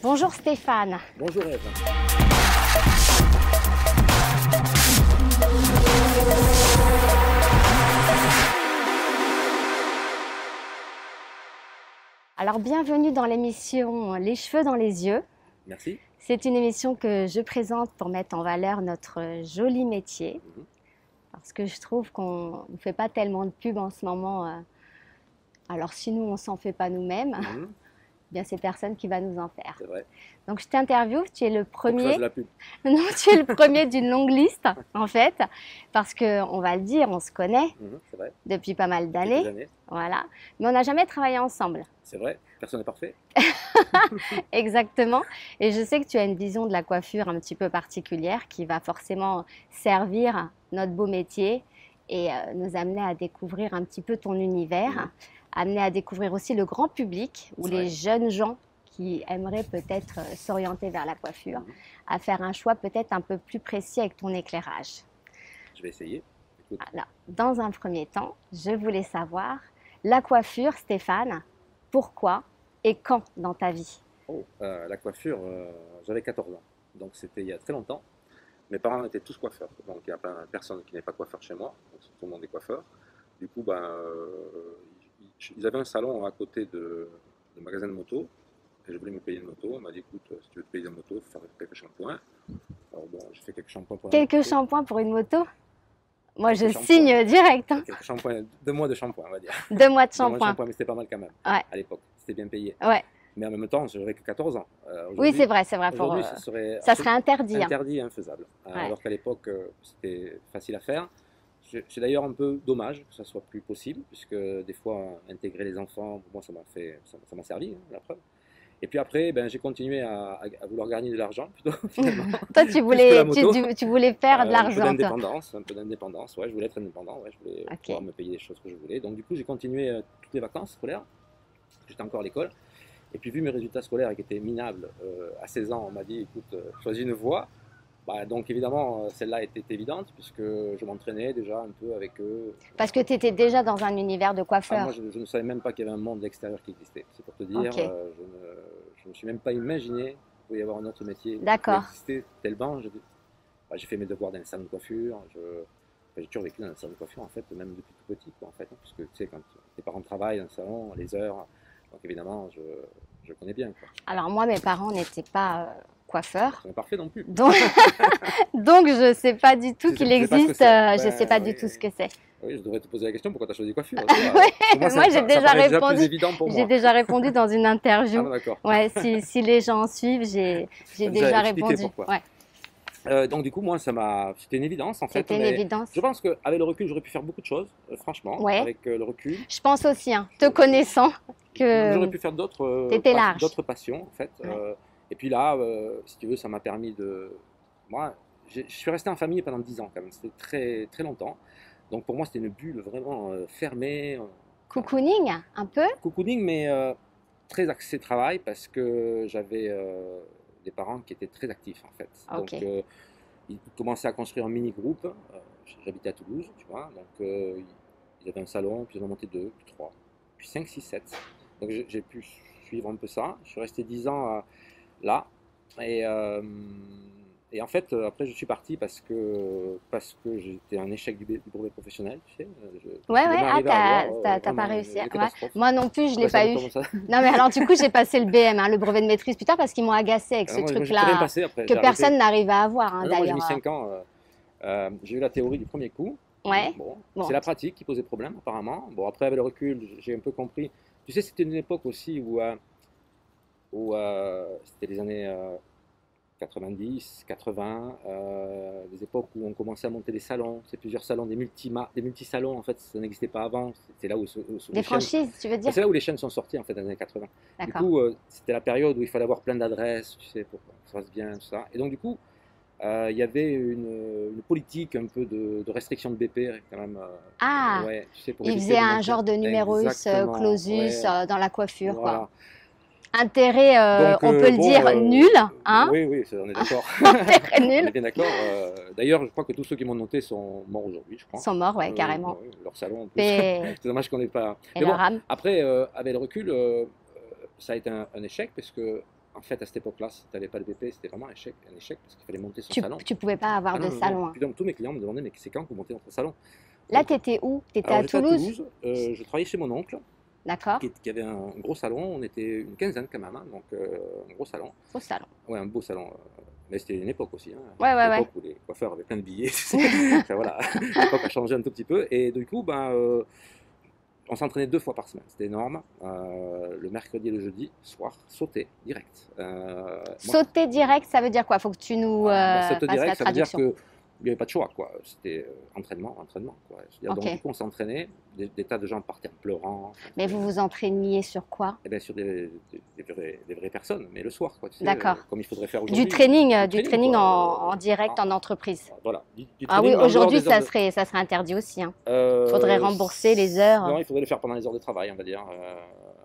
Bonjour Stéphane. Bonjour Eve. Alors bienvenue dans l'émission Les cheveux dans les yeux. Merci. C'est une émission que je présente pour mettre en valeur notre joli métier. Parce que je trouve qu'on ne fait pas tellement de pub en ce moment. Alors si nous, on ne s'en fait pas nous-mêmes, bien c'est personne qui va nous en faire. C'est vrai. Donc je t'interviewe, tu es le premier. De la pub. Non, tu es le premier d'une longue liste en fait. Parce qu'on va le dire, on se connaît C'est vrai. depuis pas mal Quelques d'années. années. Voilà. Mais on n'a jamais travaillé ensemble. C'est vrai. Personne n'est parfait. Exactement. Et je sais que tu as une vision de la coiffure un petit peu particulière qui va forcément servir notre beau métier et nous amener à découvrir un petit peu ton univers, amener à découvrir aussi le grand public ou les jeunes gens qui aimeraient peut-être s'orienter vers la coiffure, à faire un choix peut-être un peu plus précis avec ton éclairage. Je vais essayer. Écoute. Alors, dans un premier temps, je voulais savoir, la coiffure, Stéphane, pourquoi et quand dans ta vie? La coiffure, j'avais 14 ans. Donc c'était il y a très longtemps. Mes parents étaient tous coiffeurs. Donc il n'y a pas personne qui n'est pas coiffeur chez moi. Donc tout le monde est coiffeur. Du coup, ils avaient un salon à côté de magasin de moto. Et je voulais me payer une moto. On m'a dit, écoute, si tu veux te payer une moto, il faut faire quelques shampoings. Alors bon, j'ai fait quelques shampoings pour Quelques shampoings pour une moto? Moi, je signe direct. Hein. Quelques shampoings, 2 mois de shampoing, on va dire. 2 mois de 2 mois de shampoing. shampoing, mais c'était pas mal quand même, Ouais. à l'époque. C'était bien payé. Ouais. Mais en même temps, j'avais que 14 ans. Oui, c'est vrai, c'est vrai. Aujourd'hui, ça serait interdit. Interdit et infaisable. Alors qu'à l'époque, c'était facile à faire. C'est d'ailleurs un peu dommage que ça soit plus possible, puisque des fois, intégrer les enfants, moi, ça m'a servi, la preuve. Et puis après, j'ai continué à vouloir gagner de l'argent, plutôt, finalement. Toi, tu voulais faire de l'argent. Un peu d'indépendance, ouais, je voulais être indépendant, ouais, je voulais pouvoir me payer les choses que je voulais. Donc du coup, j'ai continué toutes les vacances scolaires, j'étais encore à l'école. Et puis vu mes résultats scolaires qui étaient minables, à 16 ans, on m'a dit, écoute, choisis une voie. Donc évidemment, celle-là était évidente, puisque je m'entraînais déjà un peu avec eux. Parce que tu étais déjà dans un univers de coiffeur. Moi, je ne savais même pas qu'il y avait un monde extérieur qui existait. C'est pour te dire, je ne me suis même pas imaginé qu'il pouvait y avoir un autre métier qui existait tellement. J'ai fait mes devoirs dans un salon de coiffure. J'ai toujours vécu dans un salon de coiffure, en fait, même depuis tout petit, quoi, en fait, hein, puisque tu sais, quand tes parents travaillent dans le salon, les heures, donc évidemment, je connais bien, quoi. Alors moi, mes parents n'étaient pas coiffeurs. Ils sont parfaits non plus. Donc je ne sais pas du tout qu'il existe, je ne sais pas du tout ce que c'est. Oui, je devrais te poser la question, pourquoi tu as choisi coiffure? Moi, j'ai déjà répondu. J'ai déjà répondu dans une interview. Ah, d'accord. Ouais, si les gens suivent, j'ai déjà répondu. Ouais. Donc du coup, moi, c'était une évidence, en fait. C'était une évidence. Je pense qu'avec le recul, j'aurais pu faire beaucoup de choses, franchement, avec le recul. Je pense aussi, hein, te connaissant, que j'aurais pu faire d'autres passions, en fait. Et puis là, si tu veux, ça m'a permis de... Moi, je suis resté en famille pendant 10 ans, quand même. C'était très, très longtemps. Donc pour moi, c'était une bulle vraiment fermée. Cocooning, un peu? Cocooning, mais très axé travail, parce que j'avais des parents qui étaient très actifs, en fait. Donc ils commençaient à construire un mini-groupe. J'habitais à Toulouse, tu vois. Donc ils avaient un salon, puis ils en ont monté 2, puis 3, puis 5, 6, 7. Donc j'ai pu suivre un peu ça. Je suis resté 10 ans là. Et en fait, après, je suis parti parce que j'étais un échec du brevet professionnel, tu sais. T'as pas réussi. Moi non plus, je ne l'ai pas eu. Non, mais alors du coup, j'ai passé le BM, le brevet de maîtrise plus tard, parce qu'ils m'ont agacé avec ce truc-là, que personne n'arrive à avoir, d'ailleurs. Moi, j'ai mis 5 ans. J'ai eu la théorie du premier coup. C'est la pratique qui posait problème, apparemment. Bon, après, avec le recul, j'ai un peu compris. Tu sais, c'était une époque aussi où c'était les années 90, 80, des époques où on commençait à monter des salons, c'est plusieurs salons, des multisalons, en fait, ça n'existait pas avant. C'est là où des franchises, tu veux dire? C'est là où les chaînes sont sorties, en fait, dans les années 80. Du coup, c'était la période où il fallait avoir plein d'adresses, tu sais, pour que ça se fasse bien, tout ça. Et donc, du coup, il y avait une politique un peu de restriction de BP, quand même. Tu sais, ils faisaient un genre de numerus clausus dans la coiffure, quoi. Intérêt, on peut le dire, nul. Hein? Oui, on est d'accord. Intérêt nul. On est bien d'accord. D'ailleurs, je crois que tous ceux qui m'ont noté sont morts aujourd'hui, je crois. Sont morts, carrément. Leur salon, en plus. C'est dommage qu'on n'ait pas... Et bon, après, avec le recul, ça a été un échec, parce que en fait, à cette époque-là, si tu n'avais pas de BP, c'était vraiment un échec parce qu'il fallait monter son Tu salon. ne pouvais pas avoir Ah de non, non, salon, non. hein. Puis donc, tous mes clients me demandaient, mais c'est quand que vous montez votre salon? Là, Donc, tu étais où? Tu étais alors à j'étais à Toulouse? Toulouse, je travaillais chez mon oncle, D'accord. qui avait un gros salon, on était une quinzaine quand même, hein, donc un gros salon. Au salon. Ouais, un beau salon. Mais c'était une époque aussi, hein, Ouais, ouais, une ouais. époque où les coiffeurs avaient plein de billets. Enfin, voilà, l'époque a changé un tout petit peu. Et du coup, ben, on s'entraînait 2 fois par semaine, c'était énorme. Le mercredi et le jeudi, soir, sauter direct. Sauter direct, ça veut dire quoi? Faut que tu nous Sauter fasses la direct, ça veut dire traduction. qu'il n'y avait pas de choix, quoi. C'était entraînement, entraînement, quoi. Je veux dire, donc Ok. du coup, on s'entraînait, des tas de gens partaient en pleurant. Enfin, Mais vous vous entraîniez sur quoi? eh bien, sur des vraies personnes, mais le soir, quoi, tu sais, D'accord. comme il faudrait faire aujourd'hui. Du training Quoi, en direct, en entreprise. voilà, du Ah oui, training en dehors aujourd'hui, des heures ça serait interdit aussi, hein. de... Faudrait rembourser les heures. Non, il faudrait le faire pendant les heures de travail, on va dire,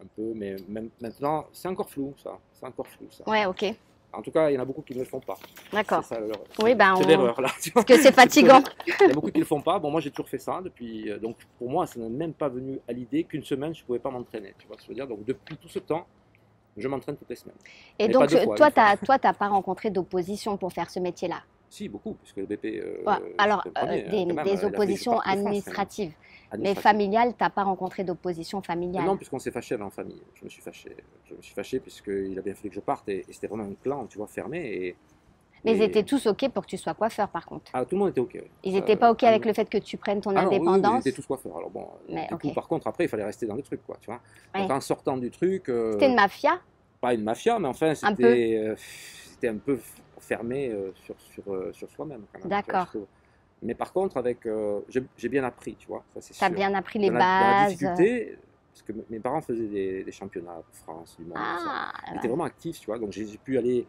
un peu, mais même maintenant, c'est encore flou, ça. C'est encore flou, ça. Ouais, ok. En tout cas, il y en a beaucoup qui ne le font pas. D'accord. C'est ça l'erreur. Oui, ben, C'est l'erreur, là. Tu vois. parce que c'est fatigant. Il y a beaucoup qui ne le font pas. Bon, moi, j'ai toujours fait ça depuis. Donc, pour moi, ça n'est même pas venu à l'idée qu'une semaine, je ne pouvais pas m'entraîner. Tu vois ce que je veux dire? Donc, depuis tout ce temps, je m'entraîne toutes les semaines. Et Mais donc, pas 2 fois, toi, une fois. t'as pas rencontré d'opposition pour faire ce métier-là? Si, beaucoup, puisque le BP, Ouais, alors, c'était le premier, hein, quand même, des il a fait oppositions partie de France, quand même. administratives. Mais Administratif. familiales, t'as pas rencontré d'opposition familiale? Non, puisqu'on s'est fâché en famille. Je me suis fâché. Je me suis fâché puisqu'il a bien fallu que je parte et c'était vraiment un clan, tu vois, fermé. Mais ils Et- étaient tous OK pour que tu sois coiffeur, par contre. Ah, tout le monde était OK. Oui. Ils n'étaient pas OK Ah, avec le fait que tu prennes ton ah non, oui, oui, indépendance? ils étaient tous coiffeurs. Alors bon, Mais du ok. coup, par contre, après, il fallait rester dans le truc, quoi, tu vois. Ouais. Donc en sortant du truc, C'était une mafia? pas une mafia, mais enfin, Un peu. c'était un peu fermé sur soi-même, quand même, tu vois, D'accord. je trouve. Mais par contre, j'ai bien appris, tu vois, ça c'est T'as sûr. bien appris les Dans la bases. difficulté, parce que mes parents faisaient des championnats de France, du monde, tout ça. Ah, Ils étaient vraiment actifs, tu vois, donc j'ai pu aller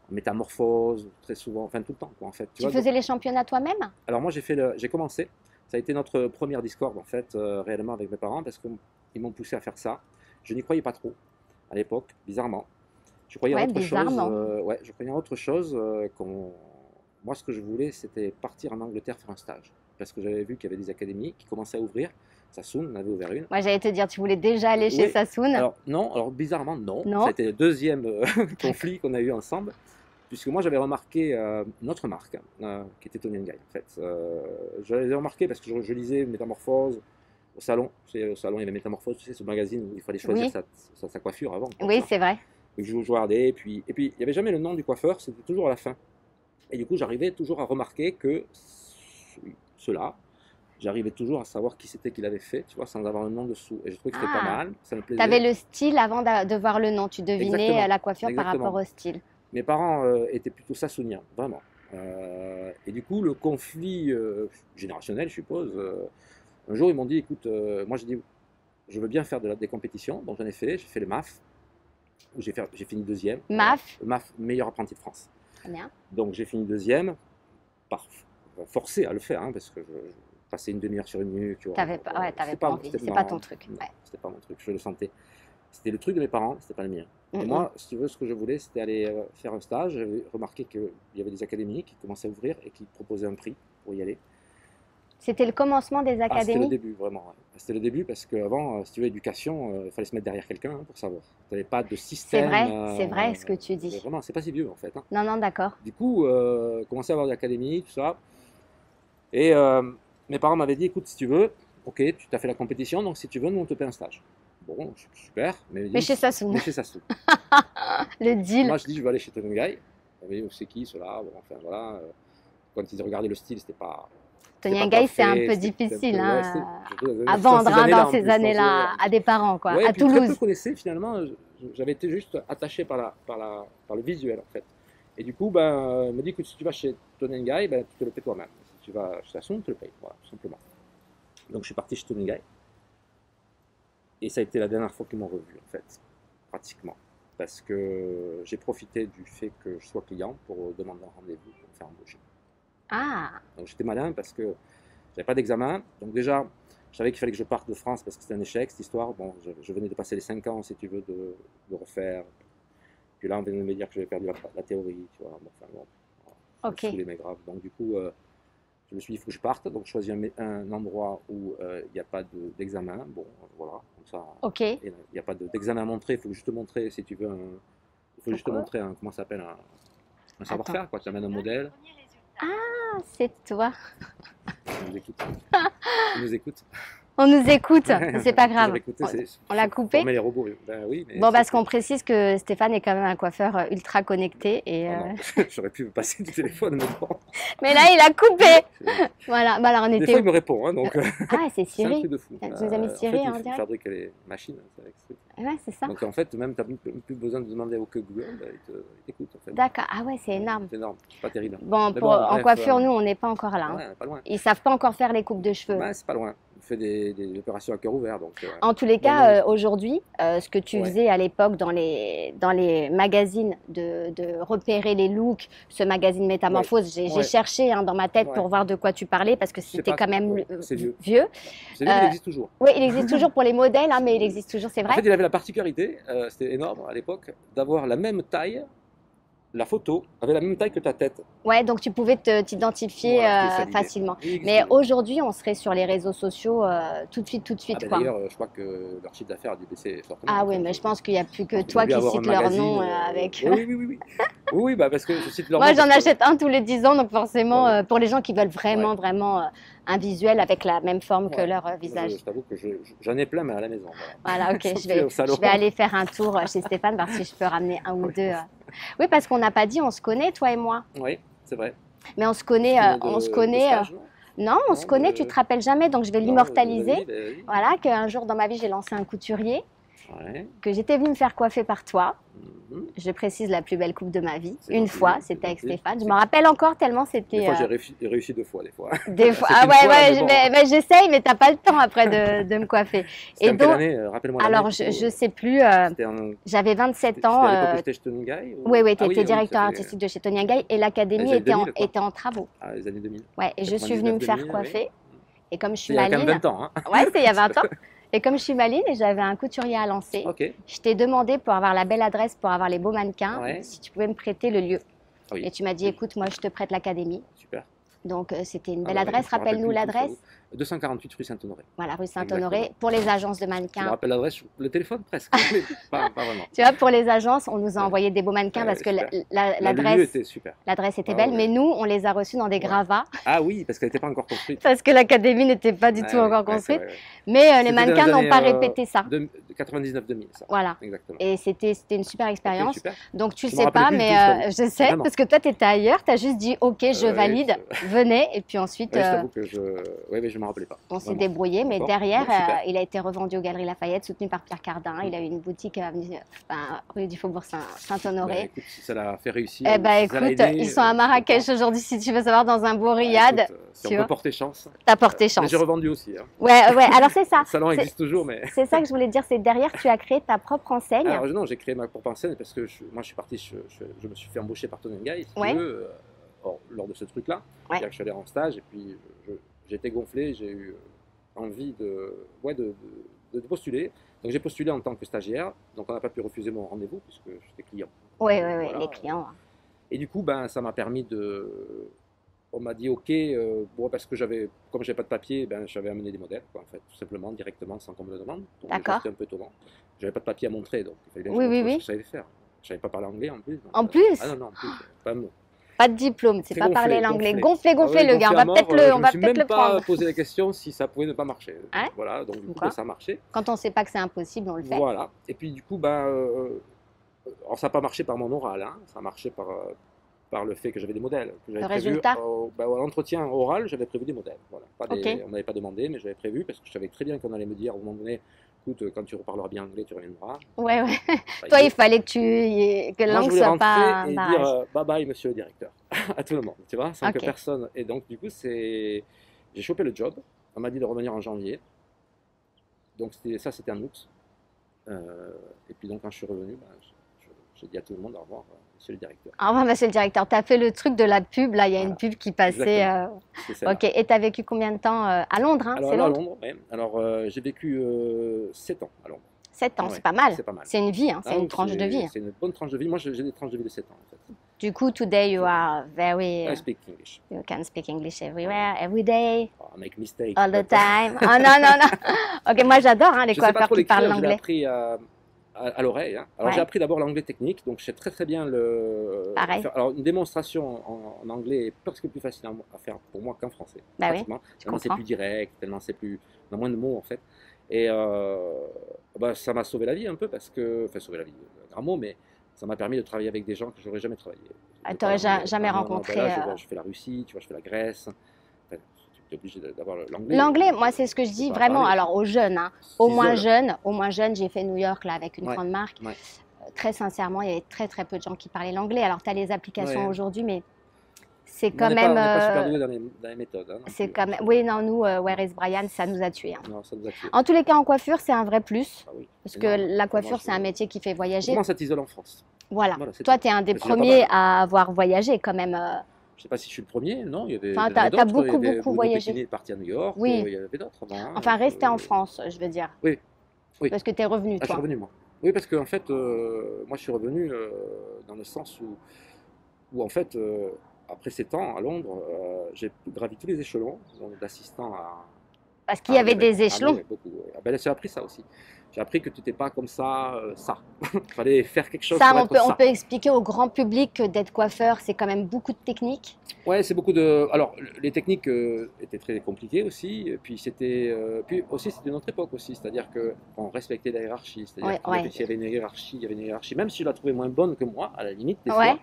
en métamorphose très souvent, enfin tout le temps, quoi, en fait. tu vois, faisais les championnats toi-même? alors moi, j'ai commencé, ça a été notre première discorde, en fait, réellement avec mes parents, parce qu'ils m'ont poussé à faire ça. Je n'y croyais pas trop, à l'époque, bizarrement. Je croyais Ouais, à autre chose, bizarrement. ouais, je croyais à autre chose, moi, ce que je voulais, c'était partir en Angleterre faire un stage, parce que j'avais vu qu'il y avait des académies qui commençaient à ouvrir. Sassoon en avait ouvert une. Moi, j'allais te dire, tu voulais déjà aller chez Oui, Sassoon? alors non, alors bizarrement non. Non? Ça a été le deuxième conflit qu'on a eu ensemble, puisque moi j'avais remarqué une autre marque qui était Tony Guy en fait. Je l'avais remarqué parce que je lisais Métamorphose au salon. Tu sais, au salon il y avait Métamorphose, tu sais, ce magazine où il fallait choisir Oui. sa coiffure avant. Quoi, Oui, tu vois. c'est vrai. Et je regardais, et puis il n'y avait jamais le nom du coiffeur, c'était toujours à la fin. Et du coup j'arrivais toujours à remarquer que ceux-là, j'arrivais toujours à savoir qui c'était qui l'avait fait, tu vois, sans avoir le nom dessous. Et je trouvais que c'était pas Ah. mal, ça me Tu plaisait. avais le style avant de voir le nom. Tu devinais Exactement, la coiffure par exactement. rapport au style. Mes parents étaient plutôt sassoniens, vraiment. Et du coup, le conflit générationnel, je suppose, un jour ils m'ont dit, écoute, moi j'ai dit, je veux bien faire des compétitions, donc j'en ai fait, j'ai fait le MAF, où j'ai fini deuxième. MAF? Le MAF, meilleur apprenti de France. Très bien. Donc j'ai fini deuxième, forcé à le faire, hein, parce que je passais une demi-heure sur une nuque. Tu vois, T'avais pas, ouais, c'était t'avais pas envie. c'était- C'est pas non, ton truc. non, Ouais. c'était pas mon truc, je le sentais. C'était le truc de mes parents, c'était pas le mien. Et Mhm. moi, si tu veux, ce que je voulais, c'était aller faire un stage. J'avais remarqué qu'il y avait des académies qui commençaient à ouvrir et qui proposaient un prix pour y aller. C'était le commencement des Ah, c'était le académies? début, vraiment. Ouais. C'était le début parce qu'avant, si tu veux, éducation, il fallait se mettre derrière quelqu'un pour savoir. Tu n'avais pas de système. C'est vrai ce que tu dis. Vraiment, c'est pas si vieux en fait, hein. Non, non, d'accord. Du coup, commençais à avoir des académies, tout ça. Et mes parents m'avaient dit, écoute, si tu veux, ok, tu t'as fait la compétition, donc si tu veux, nous on te paie un stage. Bon, super. Mais chez Sassoon. Mais chez Sassoon. Le deal. Moi, je dis, je vais aller chez Tony Guy. Vous savez, c'est qui ceux-là? Bon, enfin voilà. Quand ils regardaient le style, c'était pas. Tony c'était pas Guy, c'est un parfait, peu c'était difficile ouais, hein, c'était- à dans vendre ces hein, années-là, dans en ces plus, années-là à des parents, quoi. Ouais, À puis très peu Toulouse. connaissaient finalement. J'avais été juste attaché par le visuel en fait. Et du coup, ben, il me dit que si tu vas chez Tony Guy, ben, tu te le payes toi-même. Si tu vas chez Sassoon, tu te le payes, voilà, tout simplement. Donc je suis parti chez Tony Guy. Et ça a été la dernière fois qu'ils m'ont revu en fait, pratiquement. Parce que j'ai profité du fait que je sois client pour demander un rendez-vous pour me faire embaucher. Ah, Donc j'étais malin parce que j'avais pas d'examen. Donc déjà, je savais qu'il fallait que je parte de France parce que c'était un échec cette histoire. Bon, je venais de passer les 5 ans, si tu veux, de refaire. Puis là, on venait de me dire que j'avais perdu la théorie, tu vois. Bon, enfin, bon, ça me ok. saoulait, mais grave. Donc du coup, je me suis dit, il faut que je parte. Donc je choisis un endroit où il n'y a pas d'examen. Bon, voilà, comme ça. Ok. Il n'y a pas d'examen à montrer. Il faut juste te montrer, si tu veux, Il faut juste te montrer comment ça s'appelle un savoir-faire, quoi. Tu amènes un modèle. Ah, c'est toi. On nous écoute. On nous écoute. On nous écoute, c'est pas grave. Écouter, On l'a coupé. Former les robots. Ben oui, mais Bon, parce qu'on précise que Stéphane est quand même un coiffeur ultra connecté. Et, oh non, j'aurais pu me passer du téléphone, mais bon. mais là, il a coupé. Voilà, bah, alors on Des était. fois, il me répond, hein, donc Ah, c'est c'est un Siri. truc de fou. Tu nous as mis Siri en en fait, il direct. fabrique les machines avec ce truc. Ouais, c'est ça. Donc en fait, même tu n'as plus besoin de demander au que Google, ben, il t'écoute en fait. D'accord. Ah ouais, c'est énorme. C'est énorme, c'est pas terrible. Bon, Mais en bref, coiffure, nous, on n'est pas encore là. Hein. Ouais, pas loin. Ils savent pas encore faire les coupes de cheveux. Ouais, c'est pas loin. On fait des opérations à cœur ouvert. Donc, En tous les cas, aujourd'hui, ce que tu Ouais. faisais à l'époque dans les magazines de repérer les looks, ce magazine Métamorphose, j'ai Ouais. cherché hein, dans ma tête Ouais. pour voir de quoi tu parlais parce que Je sais c'était pas, quand même c'est vieux. vieux. C'est lui, il existe toujours. Oui, il existe toujours pour les modèles, hein, mais il existe toujours, c'est En vrai. fait, il avait la particularité, c'était énorme à l'époque, d'avoir la même taille. La photo avait la même taille que ta tête. Ouais, donc tu pouvais t'identifier Voilà, c'était ça l'idée. facilement. Il existe Mais toujours. aujourd'hui, on serait sur les réseaux sociaux tout de suite, Ah ben quoi. d'ailleurs, je crois que leur chiffre d'affaires a dû baisser fortement. Ah En oui, fait. mais je pense qu'il n'y a plus que Ils ont toi dû qui avoir cites un leur magazine, nom avec. Oui, oui, oui, oui. Oui, oui, bah parce que je cite leur Moi, nom. j'en parce que- achète un tous les 10 ans, donc forcément, Ouais. pour les gens qui veulent vraiment, Ouais. vraiment un visuel avec la même forme que Ouais. leur visage. Je t'avoue que j'en ai plein, mais à la maison. Voilà, ok, Sauf je vais, au salon. je vais aller faire un tour chez Stéphane, voir si je peux ramener un ou deux. Oui, parce qu'on n'a pas dit, on se connaît, toi et moi. Oui, c'est vrai. Mais on se connaît, on se connaît. Stage, non Non, on Non, se connaît, tu te rappelles jamais, donc je vais Non, l'immortaliser. vas-y, vas-y. Voilà, qu'un jour dans ma vie, j'ai lancé un couturier, Ouais. que j'étais venue me faire coiffer par toi. Mhm. Je précise la plus belle coupe de ma vie. C'est Une gentil, fois, c'est c'était avec gentil. Stéphane. Je me rappelle encore tellement Des c'était. fois, j'ai réussi 2 fois, des fois. Des fois. C'était Ah une ouais, fois, ouais, mais bon. mais j'essaye, mais t'as pas le temps après de me coiffer. C'était Et en quelle donc, année Rappelle-moi l'année. alors je sais plus, C'était en... j'avais 27 C'était ans. à l'époque où j'étais chez Tony Guy ou- Oui, oui, tu Ah étais directeur ça fait- artistique de chez Tony Guy et l'académie Les années était, 2000, quoi. était en travaux. Ah, les années 2000. Ouais, et je suis venue me faire 99, 2000, coiffer. oui. Et comme je suis Il y a quand même maline. 20 ans. Hein. Ouais, c'était il y a 20 ans. Et comme je suis maline et j'avais un couturier à lancer, Ok. je t'ai demandé pour avoir la belle adresse, pour avoir les beaux mannequins, Ouais. si tu pouvais me prêter le lieu. Ah oui. Et tu m'as dit, écoute, moi je te prête l'académie. Super. Donc c'était une Ah belle bah, adresse. je me rappelle Rappelle-nous plus du tout, l'adresse. j'avoue. 248 rue Saint-Honoré. Voilà, rue Saint-Honoré. Exactement. Pour les agences de Je me mannequins. rappelle l'adresse, le téléphone presque, mais pas vraiment. Tu vois, pour les agences, on nous a Ouais. envoyé des beaux mannequins Ouais, parce que super. Le lieu l'adresse était super. était Ah belle, ouais. mais nous, on les a reçus dans des Ouais. gravats Ah oui, parce qu'elle n'était pas encore construite. parce que l'académie n'était pas du tout Ouais, encore ouais, c'est construite. vrai, ouais. Mais les C'était mannequins dans les n'ont pas années, répété ça. De 99-2000, ça. Voilà. Exactement. Et c'était une super Ok, expérience. super. Donc tu Je me sais rappelais pas, plus du mais tout, je t'avoue. je sais, Vraiment. parce que toi, tu étais ailleurs, tu as juste dit, ok, je Ouais, valide, venez. Et puis ensuite, Ouais, je t'avoue que mais je me rappelais pas. on s'est Vraiment. débrouillé. Mais D'accord. derrière, Bon, super. il a été revendu aux Galeries Lafayette, soutenu par Pierre Cardin. Il a eu une boutique rue du Faubourg Bah, Saint-Honoré. écoute, si ça l'a fait réussir. Eh ben, si ça l'a écoute, aidé, ils sont à Marrakech aujourd'hui, si tu veux savoir, dans un beau riad. Si tu on vois. peut porter chance. T'as porté Mais chance. j'ai revendu aussi. Hein. Ouais, ouais, alors c'est ça. Le salon C'est- existe toujours, mais. C'est ça que je voulais te dire, c'est derrière, tu as créé ta propre enseigne. Alors non, j'ai créé ma propre enseigne parce que moi je suis parti, je me suis fait embaucher par Tony Guy, si Ouais. tu veux, lors de ce truc-là. Ouais. C'est-à-dire que je suis allé en stage et puis j'ai été gonflé, j'ai eu envie de postuler. Donc j'ai postulé en tant que stagiaire, donc on n'a pas pu refuser mon rendez-vous puisque j'étais client. Oui, oui, Voilà. les clients. Et du coup, ben, ça m'a permis de. On m'a dit OK, bon, parce que comme j'avais pas de papier, ben, j'avais amené des modèles, quoi, en fait, tout simplement, directement, sans qu'on me le demande. Donc, D'accord. C'était un peu étonnant. J'avais pas de papier à montrer, donc il fallait bien que Oui, je oui, montre oui. ce que je savais faire. Je savais pas parler anglais en plus. donc, En plus Ah non, non, en plus, pas un mot. Pas de diplôme, c'est C'est pas gonflé, parler l'anglais. gonflé. Gonflé, Ah ouais, le gars. On gonflé va à mort, peut-être je on me va suis peut-être même le pas prendre. posé la question si ça pouvait ne pas marcher. Ouais. Voilà, donc du coup, Pourquoi ben, ça a marché. Quand on sait pas que c'est impossible, on le fait. Voilà. Et puis du coup, ben, alors ça n'a pas marché par mon oral, hein. Ça a marché par le fait que j'avais des modèles. Que j'avais Le prévu, résultat à l'entretien oral, j'avais prévu des modèles. Voilà. Ok. On n'avait pas demandé, mais j'avais prévu parce que je savais très bien qu'on allait me dire à un moment donné, écoute, quand tu reparleras bien anglais, tu reviendras. Ouais, ouais. Bah, Toi, il- il fallait que la Moi, je langue voulais soit pas rentrer un et barrage. dire bye bye, monsieur le directeur, à tout le monde, tu vois, sans Ok. que personne. Et donc, du coup, j'ai chopé le job. On m'a dit de revenir en janvier. Donc, c'était en août. Et puis, donc, quand je suis revenu, ben, j'ai dit à tout le monde au revoir, monsieur le directeur. Au revoir, monsieur le directeur. Tu as fait le truc de la pub. Là, il y a une Voilà. pub qui passait. Exactement. C'était celle-là. Ok. Et tu as vécu combien de temps à Londres hein Alors C'est là, à Londres Londres, ouais. Alors, j'ai vécu 7 ans à Londres. 7 ans, Ouais, c'est pas mal. c'est pas mal. C'est une vie, hein, c'est Ah une oui, tranche de vie. C'est une bonne tranche de vie. Moi, j'ai des tranches de vie de 7 ans, en fait. Du coup, today you are very. I speak English. You can speak English everywhere, every day, Oh, I make mistakes. all the but- time. Oh non, non, non. Ok, moi j'adore hein, les Je sais pas coiffeurs trop qui l'écrire, parlent je l'ai l'anglais. appris à l'oreille. Hein. Alors Ouais. j'ai appris d'abord l'anglais technique, donc je sais très très bien le Pareil. faire. Alors une démonstration en anglais est presque plus facile à faire pour moi qu'en français, Bah oui, pratiquement. je Tellement c'est comprends. plus direct, tellement c'est plus, on a moins de mots en fait. Et bah, ça m'a sauvé la vie un peu parce que, enfin sauvé la vie, un grand mot, mais ça m'a permis de travailler avec des gens que j'aurais jamais travaillé. Ah, De t'aurais parler anglais. jamais Non, ben là rencontré. je fais la Russie, tu vois, je fais la Grèce. Enfin, tu es obligé d'avoir l'anglais. L'anglais, moi, c'est ce que je Tu peux dis pas vraiment. parler, Alors, aux jeunes, hein, t'isoles. au moins jeune, j'ai fait New York là avec une Ouais, grande marque. ouais, Très sincèrement, il y avait très très peu de gens qui parlaient l'anglais. Alors, tu as les applications ouais. aujourd'hui, mais c'est Mais quand même, on n'est pas super doué dans les méthodes hein, non c'est plus. quand Hein. même. Oui, non, nous, Where Non, is Brian, ça nous a tués, hein. non, ça nous a tués. En tous les cas, en coiffure, c'est un vrai plus. Ah oui, Parce que énorme. la Enfin, moi, coiffure, c'est un métier qui fait voyager. Comment ça t'isole en France? Voilà. Voilà, c'est Toi, tout. tu es un des C'est déjà pas premiers mal. à avoir voyagé quand même. Je sais pas si je suis le premier, non, Enfin, il y en tu avait as, d'autres. Il y beaucoup, avait beaucoup Bruno voyagé. Pétini est parti à New York, Oui. il y avait d'autres avant. Hein. Enfin, rester en France, je veux dire. Oui, oui. Parce que tu es revenu, Ah, je suis toi. revenu moi. Oui, parce qu'en fait, moi je suis revenu dans le sens où en fait, après 7 ans à Londres, j'ai gravi tous les échelons, donc d'assistant Parce qu'il y avait des Ah, mais échelons. ouais, beaucoup. Ouais. Ah, ben, j'ai appris ça aussi. J'ai appris que tu n'étais pas comme ça, ça. Il fallait faire quelque chose Ça, pour être on ça. peut expliquer au grand public que d'être coiffeur, c'est quand même beaucoup de techniques. Ouais, c'est beaucoup de. Alors, les techniques étaient très compliquées aussi. Et puis puis aussi c'était une autre époque aussi, c'est-à-dire que on respectait la hiérarchie. Ouais, C'est-à-dire qu'il ouais, y avait une hiérarchie, il y avait une hiérarchie. Même si je la trouvais moins bonne que moi, à la limite, des ouais, fois,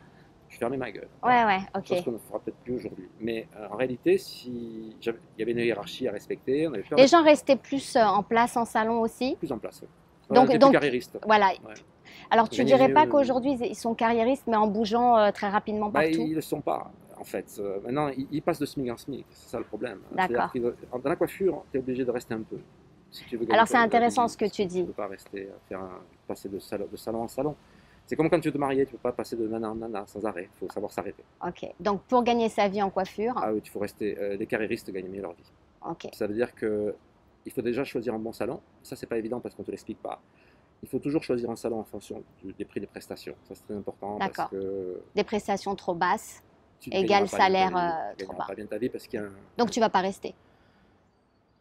je fermais ma gueule. ouais, Voilà. ouais, Chose ok. qu'on ne fera peut-être plus aujourd'hui. Mais en réalité, si il y avait une hiérarchie à respecter, on avait peur Les d'être gens restaient plus en place en salon aussi. plus en place. Ouais. T'es plus Donc carriériste. voilà. Ouais. Alors, tu Gagner dirais pas mieux. qu'aujourd'hui, ils sont carriéristes, mais en bougeant très rapidement Bah, partout? ils ne le sont pas, en fait. Maintenant, ils passent de SMIC en SMIC, c'est ça le problème. C'est-à-dire D'accord. que dans la coiffure, tu es obligé de rester un peu. Si tu veux gagner Alors, c'est ta intéressant vie, ce que tu tu ne dis. peux pas rester passer de salon en salon. C'est comme quand tu veux te marier, tu ne peux pas passer de nana en nana sans arrêt. Il faut savoir s'arrêter. Ok. Donc, pour gagner sa vie en coiffure, Ah oui, il faut rester. Les carriéristes gagnent mieux leur vie. ok. Ça veut dire que il faut déjà choisir un bon salon. Ça, c'est pas évident parce qu'on ne te l'explique pas. Il faut toujours choisir un salon en fonction des prix des prestations. Ça, c'est très important parce D'accord. que Des prestations trop basses, tu ne égal gagneras pas bien ta salaire vie. Tu ne trop gagneras bas. pas bien ta vie parce qu'il y a un, Donc, tu vas pas rester.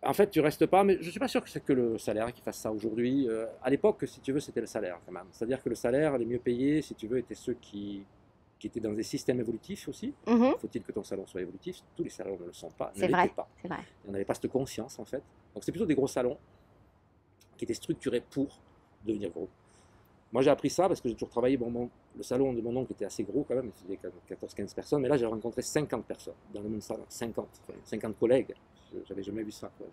En fait, tu restes pas, mais je suis pas sûr que c'est que le salaire qui fasse ça aujourd'hui. À l'époque, si tu veux, c'était le salaire quand même. C'est-à-dire que le salaire, les mieux payés, si tu veux, étaient ceux qui étaient dans des systèmes évolutifs aussi. Mhm. Faut-il que ton salon soit évolutif? Tous les salons ne le sont pas, ne C'est vrai, l'étaient pas. c'est vrai. On n'avait pas cette conscience en fait. Donc c'est plutôt des gros salons qui étaient structurés pour devenir gros. Moi j'ai appris ça parce que j'ai toujours travaillé. Bon, le salon de mon oncle était assez gros quand même, il faisait 14-15 personnes, mais là j'ai rencontré 50 personnes dans le même salon, 50 collègues. J'avais jamais vu ça. Quoi.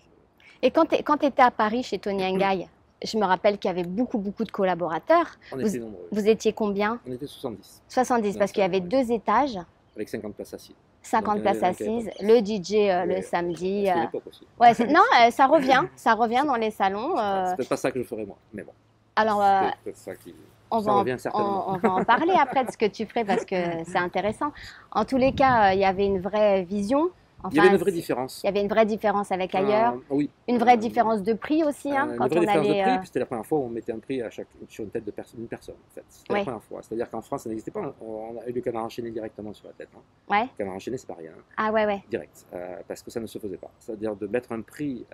Et quand tu étais à Paris chez Tony Ngaï, je me rappelle qu'il y avait beaucoup, beaucoup de collaborateurs. On Vous, était nombreux. vous étiez combien? On était 70, 70, parce qu'il y avait ouais. 2 étages, avec 50 places assises. 50 Donc, il y en places avait un qui avait assises, pas de le place. DJ le Ouais, samedi. c'était l'époque aussi. Ouais, non, ça revient dans les salons. C'est peut-être pas ça que je ferais moi, mais bon, Alors, c'est peut-être ça qui. on Ça va, revient certainement. on va en parler après de ce que tu ferais parce que c'est intéressant. En tous les cas, il y avait une vraie vision. Il y avait Enfin, une vraie différence. il y avait une vraie différence avec ailleurs. Oui. Une vraie différence de prix aussi, hein, Une quand vraie on différence de allait. prix, puis c'était la première fois où on mettait un prix sur une tête d'une personne. En fait. C'était Oui. la première fois. C'est-à-dire qu'en France, ça n'existait pas. On a eu le canard enchaîné directement sur la tête. Hein. Ouais. Le canard enchaîné, c'est pas rien. Hein. Ah ouais, ouais. Direct. Parce que ça ne se faisait pas. C'est-à-dire de mettre un prix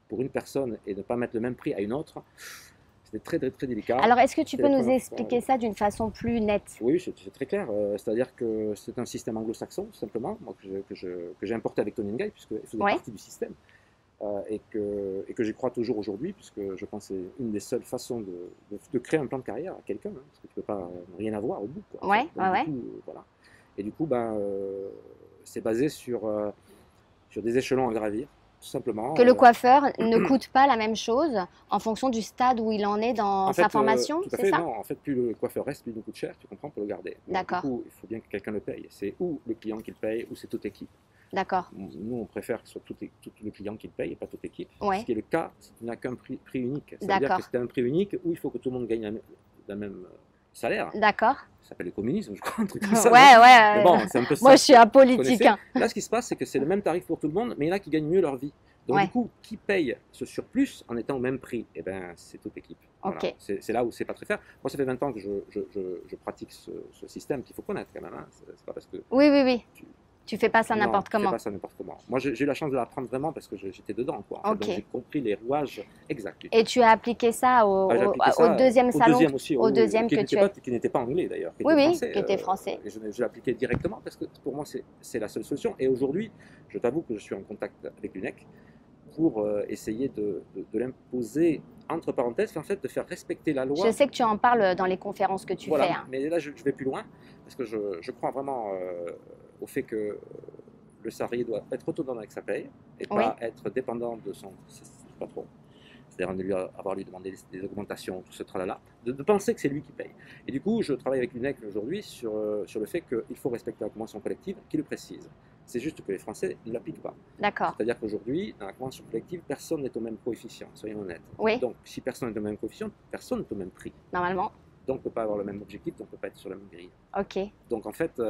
pour une personne et de ne pas mettre le même prix à une autre, c'était très, très, très délicat. Alors, est-ce que tu C'est peux la nous première expliquer fois. ça d'une façon plus nette? Oui, c'est très clair. C'est-à-dire que c'est un système anglo-saxon, tout simplement, moi, que j'ai importé avec Tony Ngaï, puisqu'il faisait Ouais. partie du système, et que j'y crois toujours aujourd'hui, puisque je pense que c'est une des seules façons de créer un plan de carrière à quelqu'un, hein, parce que tu ne peux pas rien avoir au bout. Quoi, en Ouais, fait. Donc, ouais, du coup, voilà. Et du coup, c'est basé sur des échelons à gravir, tout simplement. Que le coiffeur ne coûte pas la même chose en fonction du stade où il en est dans En sa fait, formation, tout à c'est fait, ça? non. En fait, plus le coiffeur reste, plus il nous coûte cher, tu comprends, pour le garder. Donc, D'accord. Du coup, il faut bien que quelqu'un le paye. C'est ou le client qui le paye, ou c'est toute équipe. D'accord. Nous, on préfère que ce soit tout le client qui le paye et pas toute équipe. Ouais. Ce qui est le cas, c'est qu'il n'y a qu'un prix unique. Ça veut dire D'accord. que c'est un prix unique où il faut que tout le monde gagne le même salaire. D'accord. Ça s'appelle le communisme, je crois, un truc comme Ouais, ça. ouais. Mais bon, c'est un peu ça. Moi, je suis Vous apolitique, connaissez. hein. Là, ce qui se passe, c'est que c'est le même tarif pour tout le monde, mais il y en a qui gagnent mieux leur vie. Donc, Ouais. du coup, qui paye ce surplus en étant au même prix? Eh bien, c'est toute équipe. Voilà. Ok. C'est là où c'est pas très fair. Moi, ça fait 20 ans que je pratique ce système qu'il faut connaître quand même. Hein. C'est pas parce que Oui, oui, oui. Tu fais pas ça Non, n'importe je fais comment. pas ça n'importe comment. Moi, j'ai eu la chance de l'apprendre vraiment parce que j'étais dedans, quoi. En fait. Ok. Donc, j'ai compris les rouages exacts. Et tu as appliqué ça Ah, j'ai appliqué au ça deuxième au salon, deuxième aussi, au oui, deuxième qui que n'était tu as. pas anglais d'ailleurs, qui Oui, était oui, français. qui était français. Et je l'ai appliqué directement parce que pour moi, c'est la seule solution. Et aujourd'hui, je t'avoue que je suis en contact avec l'UNEC pour essayer de l'imposer, entre parenthèses, en fait, de faire respecter la Je loi. sais que tu en parles dans les conférences que tu Voilà, fais. Hein. mais là, je vais plus loin parce que je crois vraiment au fait que le salarié doit être autonome avec sa paye et Oui, pas être dépendant de son patron. C'est-à-dire de lui avoir lui demandé des augmentations, tout ce tralala, de penser que c'est lui qui paye. Et du coup, je travaille avec l'UNEC aujourd'hui sur le fait qu'il faut respecter la convention collective qui le précise. C'est juste que les Français ne l'appliquent pas. d'accord. C'est-à-dire qu'aujourd'hui, dans la convention collective, personne n'est au même coefficient, soyons honnêtes. Oui, Donc, si personne n'est au même coefficient, personne n'est au même prix. normalement. Donc, on ne peut pas avoir le même objectif, donc on ne peut pas être sur la même grille. Ok. Donc, en fait,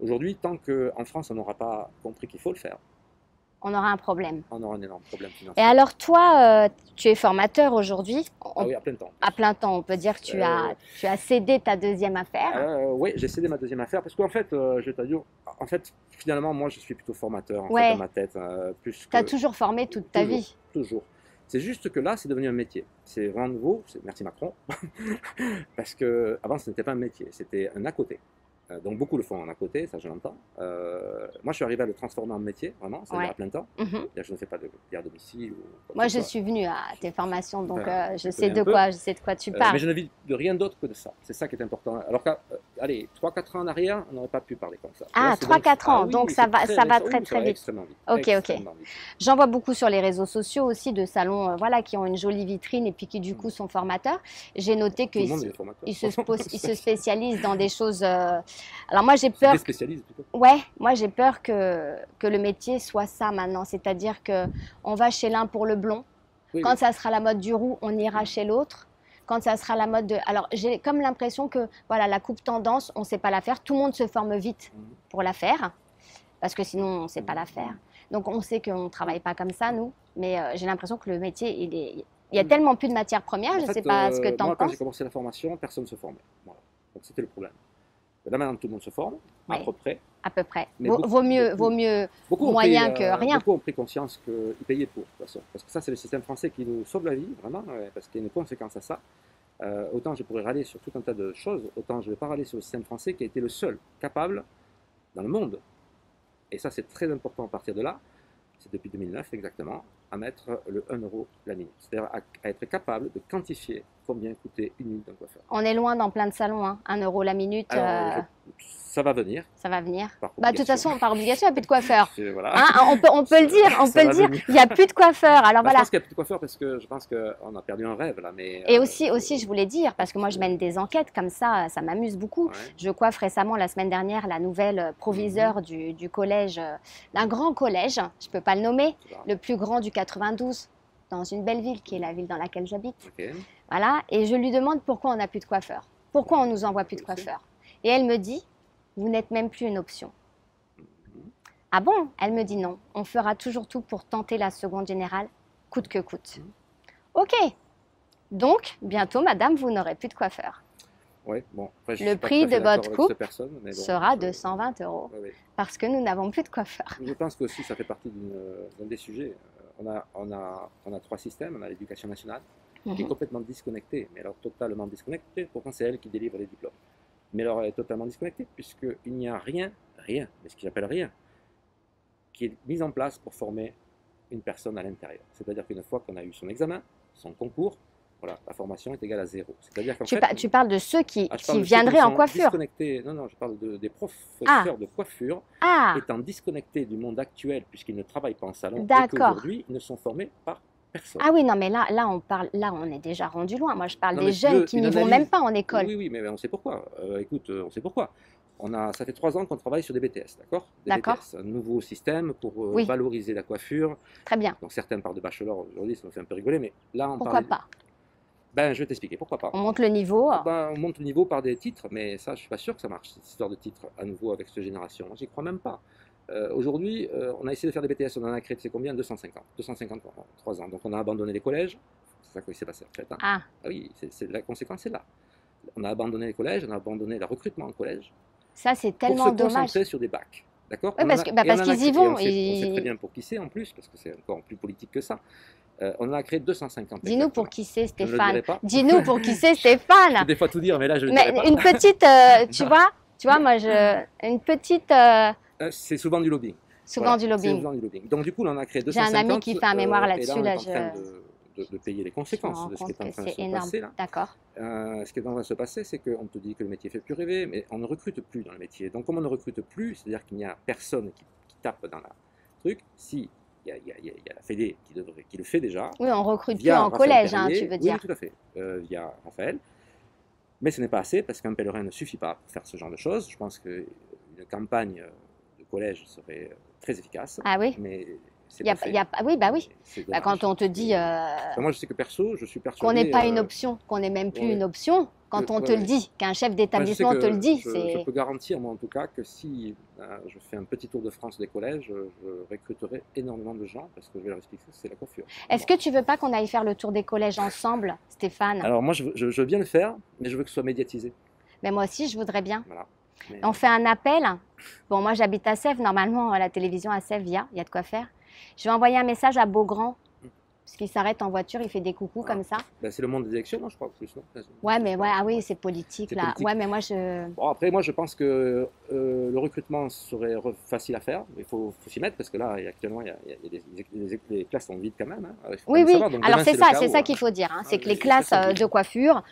aujourd'hui, tant qu'en France, on n'aura pas compris qu'il faut le faire, On aura un problème. on aura un énorme problème Et financier. alors toi, tu es formateur aujourd'hui. Ah oui, à plein temps. À plein temps, on peut dire que tu as cédé ta deuxième affaire. Oui, j'ai cédé ma deuxième affaire parce qu'en fait, je vais te dire, en fait, finalement, moi, je suis plutôt formateur en fait, Ouais. dans ma tête, plus Tu as que toujours formé toute ta toujours, vie. toujours. C'est juste que là, c'est devenu un métier. C'est vraiment nouveau. Merci Macron, parce que avant, ce n'était pas un métier, c'était un à côté. Donc beaucoup le font en à côté, ça je l'entends. Moi, je suis arrivé à le transformer en métier, vraiment, c'est-à-dire Ouais. à plein temps. Mhm. C'est-à-dire, je ne fais pas de garde à domicile. Ou quoi Moi, que ce je soit. suis venue à tes formations, donc Voilà, je tu sais connais un peu. je sais de quoi tu parles. Mais je ne vis de rien d'autre que de ça. C'est ça qui est important. Alors allez, 3-4 ans en arrière, on n'aurait pas pu parler comme ça. Ah, Là, c'est 3-4 ans, oui, donc oui, ça c'est va très très ça très va vite. extrêmement vite. Ok, ok. Extrêmement vite. J'en vois beaucoup sur les réseaux sociaux aussi de salons voilà, qui ont une jolie vitrine et puis qui du coup sont formateurs. J'ai noté Tout le qu'ils monde est formateur. ils se spécialisent dans des choses. Alors moi j'ai C'est peur. des spécialistes plutôt. Ouais, moi j'ai peur que le métier soit ça maintenant, c'est-à-dire que on va chez l'un pour le blond. Oui, Quand oui. ça sera la mode du roux, on ira chez l'autre. Quand ça sera la mode de... Alors, j'ai comme l'impression que voilà, la coupe tendance, on ne sait pas la faire. Tout le monde se forme vite Mhm. pour la faire, parce que sinon, on ne sait pas la faire. Donc, on sait qu'on ne travaille pas comme ça, nous. Mais j'ai l'impression que le métier, il y a tellement plus de matières premières. En Je ne fait, sais pas ce que tu en moi, quand j'ai penses. commencé la formation, personne ne se formait. Voilà. Donc c'était le problème. Là maintenant, tout le monde se forme, à Oui. peu près. À peu près. Mais Vaut mieux Beaucoup ont moyen pris, que rien. Beaucoup ont pris conscience qu'ils payaient pour, de toute façon. Parce que ça, c'est le système français qui nous sauve la vie, vraiment, parce qu'il y a une conséquence à ça. Autant je pourrais râler sur tout un tas de choses, autant je ne vais pas râler sur le système français qui a été le seul capable dans le monde, et ça c'est très important à partir de là, c'est depuis 2009 exactement, à mettre le 1 euro la minute. C'est-à-dire à être capable de quantifier combien coûtait une minute d'un coiffeur. On est loin dans plein de salons. Hein. 1 euro la minute, Alors, ça va venir. ça va venir. Par Bah, de toute obligation. façon, par obligation, il n'y a plus de coiffeur. Voilà. Hein, on peut le dire, Ça va venir. il n'y a plus de coiffeur. Alors Bah, voilà. Je pense qu'il n'y a plus de coiffeur parce que je pense qu'on a perdu un rêve là. Mais, Et aussi, je voulais dire, parce que moi je mène des enquêtes comme ça m'amuse beaucoup. Ouais. Je coiffe récemment, la semaine dernière, la nouvelle proviseure du collège, d'un grand collège, je ne peux pas le nommer, Tu vois. le plus grand du 92, dans une belle ville qui est la ville dans laquelle j'habite. Ok. Voilà, et je lui demande pourquoi on n'a plus de coiffeur. Pourquoi on nous envoie plus de coiffeur. Et elle me dit, vous n'êtes même plus une option. Ah bon? Elle me dit non, on fera toujours tout pour tenter la seconde générale, coûte que coûte. Ok, donc bientôt, madame, vous n'aurez plus de coiffeur. Ouais, bon, après, je Le suis pas prix tout à fait de d'accord votre avec coupe cette personne, mais bon, sera de 120 €, Ouais, ouais. parce que nous n'avons plus de coiffeur. Je pense que aussi ça fait partie d'un des sujets. On a 3 systèmes. On a l'éducation nationale qui est complètement disconnectée, mais alors totalement disconnectée. Pourtant, c'est elle qui délivre les diplômes. Mais alors, elle est totalement disconnectée puisqu'il n'y a rien, mais ce que j'appelle rien, qui est mis en place pour former une personne à l'intérieur. C'est-à-dire qu'une fois qu'on a eu son examen, son concours, voilà, la formation est égale à 0. C'est-à-dire qu'en fait, Tu parles de ceux qui je parle de ceux qui viendraient en sont coiffure. disconnectés. Non, je parle des professeurs de coiffure Ah, étant disconnectés du monde actuel puisqu'ils ne travaillent pas en salon et D'accord. qu'aujourd'hui, ils ne sont formés par personne. ah oui, non, mais là, on est déjà rendu loin. Moi, je parle Non, des mais jeunes tu qui veux n'y une vont analyse. même pas en école. Oui, mais on sait pourquoi. Écoute, on sait pourquoi. Ça fait 3 ans qu'on travaille sur des BTS, d'accord? Des D'accord. BTS, un nouveau système pour Oui. valoriser la coiffure. Très bien. Donc certains parlent de bachelor aujourd'hui, ça nous fait un peu rigoler, mais là on Pourquoi parle. pas? Ben, je vais t'expliquer, pourquoi pas. On monte le niveau. Ben, on monte le niveau par des titres, mais ça, je suis pas sûr que ça marche, cette histoire de titres, à nouveau avec cette génération. J'y crois même pas. Aujourd'hui, on a essayé de faire des BTS, on en a créé, tu sais combien? 250 en 3 ans. Donc on a abandonné les collèges, c'est ça qui s'est passé en fait. Hein. Ah, Ah oui, la conséquence est là. On a abandonné les collèges, on a abandonné le recrutement en collège ça, c'est pour tellement se dommage. concentrer sur des bacs. D'accord? Oui, parce qu'ils y vont. On sait très bien pour qui c'est en plus, parce que c'est encore plus politique que ça. On en a créé 250. Dis-nous pour qui c'est, Je ne le Stéphane. dirai pas. Dis-nous pour qui c'est, Je peux Stéphane. des fois tout dire, mais là, je ne le Mais dirai pas. une petite, tu vois, moi, une petite, C'est souvent du lobbying. souvent Voilà, du c'est lobbying. souvent du lobbying. Donc, du coup, là, on a créé J'ai un 250. ami qui fait un mémoire Et là-dessus, là, on là, est en train de payer les je me conséquences rends de ce qui compte est en que train de c'est se énorme. passer là. D'accord. Ce qui est en train de se passer, c'est qu'on te dit que le métier fait plus rêver, mais on ne recrute plus dans le métier. Donc, comme on ne recrute plus, c'est-à-dire qu'il n'y a personne qui tape dans la truc, si il y a la Fédé qui le fait déjà, Oui, on recrute plus via en Raphaël collège, hein, Perrier. tu veux Oui, dire. tout à fait, via Raphaël. Mais ce n'est pas assez parce qu'un pèlerin ne suffit pas pour faire ce genre de choses. Je pense qu'une campagne de collège serait très efficace. Ah oui. Mais c'est Il y a, pas fait. il y a, oui, bah oui. C'est Bah, dommage. quand on te dit Moi, je sais que perso, je suis qu'on persuadé. n'est pas une option, qu'on n'est même plus ouais. une option, quand on Ouais, te le ouais. dit, qu'un chef Enfin, je sais d'établissement te le que dit, je c'est. peux garantir, moi en tout cas, que si je fais un petit tour de France des collèges, je recruterai énormément de gens parce que je vais leur expliquer que c'est la coiffure. Est-ce que tu veux pas qu'on aille faire le tour des collèges ensemble, Stéphane? Alors moi, je veux bien le faire, mais je veux que ce soit médiatisé. Mais moi aussi, je voudrais bien. Voilà. Mais, On fait un appel. Bon, moi, j'habite à Sèvres. Normalement, à la télévision à Sèvres, il y a de quoi faire. Je vais envoyer un message à Beaugrand, parce qu'il s'arrête en voiture, il fait des coucous comme ça. ben, c'est le monde des élections, non, je crois, plus, non? Ouais, mais ouais, ah oui, c'est politique C'est là. politique. Ouais, mais moi, je. Bon, après, moi, je pense que le recrutement serait facile à faire. Il faut s'y mettre parce que là, actuellement, il y a les classes sont vides quand même. Hein. Il faut quand Oui, même oui. savoir. Donc, Alors, demain, c'est le ça, chaos, c'est ça hein. qu'il faut dire. Hein. C'est que les Les classes classes sont vides. de coiffure.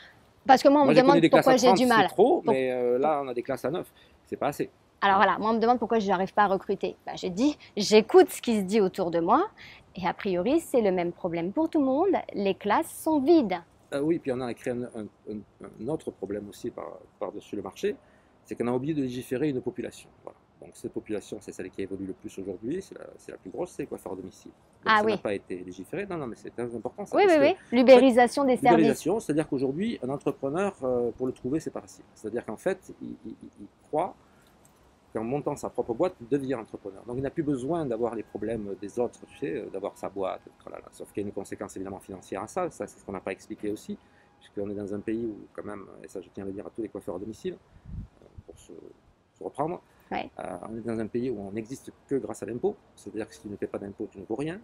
Parce que moi, on Moi, me j'ai connu demande des classes pourquoi à j'ai 30, du mal. c'est trop, mais là, on a des classes à 9. C'est pas assez. Alors voilà, moi, on me demande pourquoi je n'arrive pas à recruter. Bah, j'ai dit, j'écoute ce qui se dit autour de moi. Et a priori, c'est le même problème pour tout le monde. Les classes sont vides. Oui, puis on a créé un autre problème aussi par-dessus le marché, c'est qu'on a oublié de légiférer une population. Voilà. Donc cette population, c'est celle qui évolue le plus aujourd'hui, c'est la plus grosse, c'est les coiffeurs à domicile. Donc, Ah ça oui. n'a pas été légiféré. Non, mais c'est très important. Ça, Oui, parce oui, que oui. L'ubérisation des services. l'ubérisation, c'est-à-dire qu'aujourd'hui, un entrepreneur, pour le trouver, c'est pas facile. C'est-à-dire qu'en fait, il croit qu'en montant sa propre boîte, il devient entrepreneur. Donc il n'a plus besoin d'avoir les problèmes des autres, tu sais, d'avoir sa boîte, tralala. Sauf qu'il y a une conséquence évidemment financière à ça, c'est ce qu'on n'a pas expliqué aussi, puisqu'on est dans un pays où quand même, et ça je tiens à le dire à tous les coiffeurs à domicile, pour se reprendre, Ouais. on est dans un pays où on n'existe que grâce à l'impôt, c'est-à-dire que si tu ne paies pas d'impôt, tu ne vaux rien.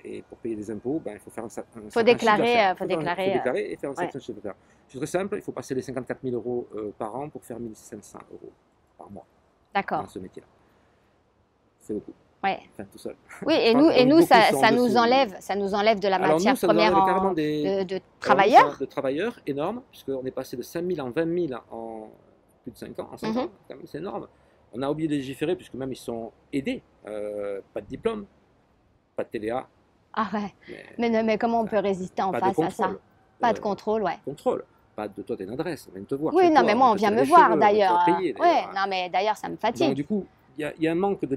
Et pour payer des impôts, ben, il faut faire un certain chiffre déclarer, d'affaires. faut Faut déclarer et faire un ouais. certain chiffre d'affaires. C'est très simple, il faut passer les 54 000 euros par an pour faire 1 500 euros par mois D'accord. dans ce métier-là. C'est beaucoup. Ouais. Enfin, tout seul. Oui, et Je nous, pense qu'on est beaucoup ça qui sont nous enlève de la Alors matière nous, ça nous première enlève carrément des de travailleurs. de travailleurs énormes, puisqu'on est passé de 5 000 en 20 000 en plus de 5 ans, en 5 Mhm. ans, quand même, c'est énorme. On a oublié de légiférer, puisque même ils sont aidés, pas de diplôme, pas de TVA, Ah ouais. mais Mais comment on peut résister en pas de face à ça? contrôle. Pas de contrôle, ouais. Contrôle. Pas de toi, t'as une adresse, on vient te voir. Oui, chez non, toi, mais moi, on te vient tire me les voir cheveux, d'ailleurs. on te paye, Ouais, non, mais d'ailleurs, ça me Donc fatigue. du coup, il y a un manque de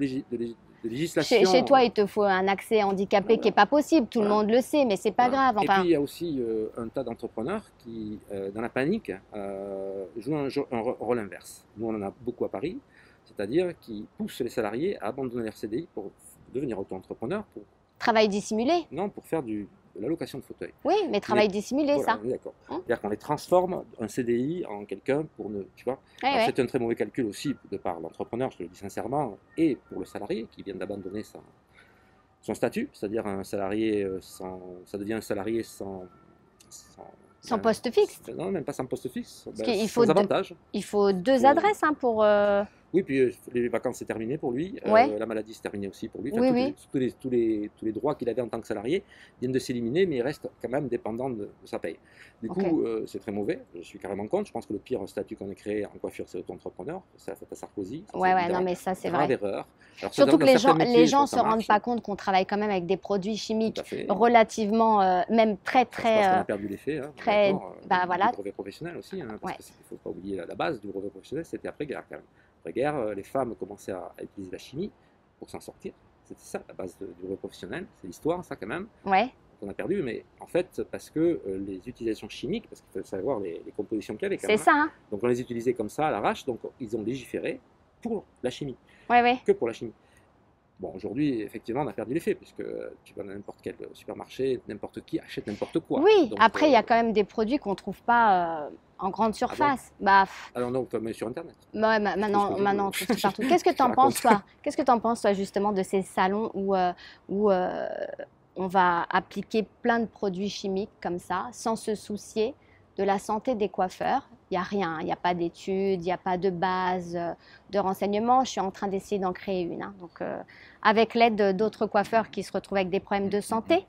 législation. Chez toi, il te faut un accès handicapé Voilà. qui n'est pas possible. Tout le Voilà. monde le sait, mais c'est pas Voilà. grave. Et Enfin, puis il y a aussi un tas d'entrepreneurs qui, dans la panique, jouent un rôle inverse. Nous, on en a beaucoup à Paris, c'est-à-dire qui poussent les salariés à abandonner leur CDI pour devenir auto-entrepreneur, travail dissimulé. pour faire de la location de fauteuil. Oui, mais travail dissimulé, Voilà, ça. on est d'accord. Hein? C'est-à-dire qu'on les transforme, un CDI, en quelqu'un pour ne. Tu vois. Ouais, Alors, ouais. c'est un très mauvais calcul aussi de par l'entrepreneur, je te le dis sincèrement, et pour le salarié qui vient d'abandonner son statut, c'est-à-dire un salarié ça devient un salarié Sans poste fixe. Non, même pas sans poste fixe, qu'il sans faut avantage. Il faut deux Faut- adresses hein, pour. Oui, puis les vacances c'est terminé pour lui, Ouais. la maladie c'est terminé aussi pour lui. Oui, oui. Tous les droits qu'il avait en tant que salarié viennent de s'éliminer, mais il reste quand même dépendant de sa paye. Du Ok. coup, c'est très mauvais, je suis carrément contre. Je pense que le pire statut qu'on ait créé en coiffure, c'est auto-entrepreneur. C'est la faute à Sarkozy. Ça, Ouais, c'est ouais, évident. non, mais ça, c'est Grave vrai. erreur. Alors, Surtout dans que certains métiers, les je gens pense se que ça rendent marche. pas compte qu'on travaille quand même avec des produits Tout chimiques à fait. relativement, même très, Je pense qu'on a très. perdu l'effet. Hein, très- d'accord, bah, du voilà. brevet professionnel aussi, hein, parce Ouais. qu'il ne faut pas oublier la base du brevet professionnel, c'était après-guerre quand même. Après-guerre, les femmes commençaient à utiliser la chimie pour s'en sortir. C'était ça la base du brevet professionnel. C'est l'histoire, ça quand même. Ouais, On a perdu, mais en fait, parce que les utilisations chimiques, parce qu'il faut savoir les compositions qu'il y avait quand c'est même. ça. Hein. Donc on les utilisait comme ça à l'arrache, donc ils ont légiféré pour la chimie, Ouais, ouais. que pour la chimie. Bon, aujourd'hui, effectivement, on a perdu l'effet, puisque tu vas dans n'importe quel supermarché, n'importe qui achète n'importe quoi. Oui, Donc, après, il y a quand même des produits qu'on ne trouve pas en grande ah bon? surface. Bah, Alors non, toi, mais sur Internet. ouais, C'est ce que maintenant, on trouve tout partout. Qu'est-ce que tu je en penses, raconte. toi? Qu'est-ce que tu en penses, toi, justement, de ces salons où on va appliquer plein de produits chimiques comme ça, sans se soucier de la santé des coiffeurs? Il n'y a rien, il n'y a pas d'études, il n'y a pas de base de renseignements. Je suis en train d'essayer d'en créer une, hein. Donc, avec l'aide d'autres coiffeurs qui se retrouvent avec des problèmes de santé,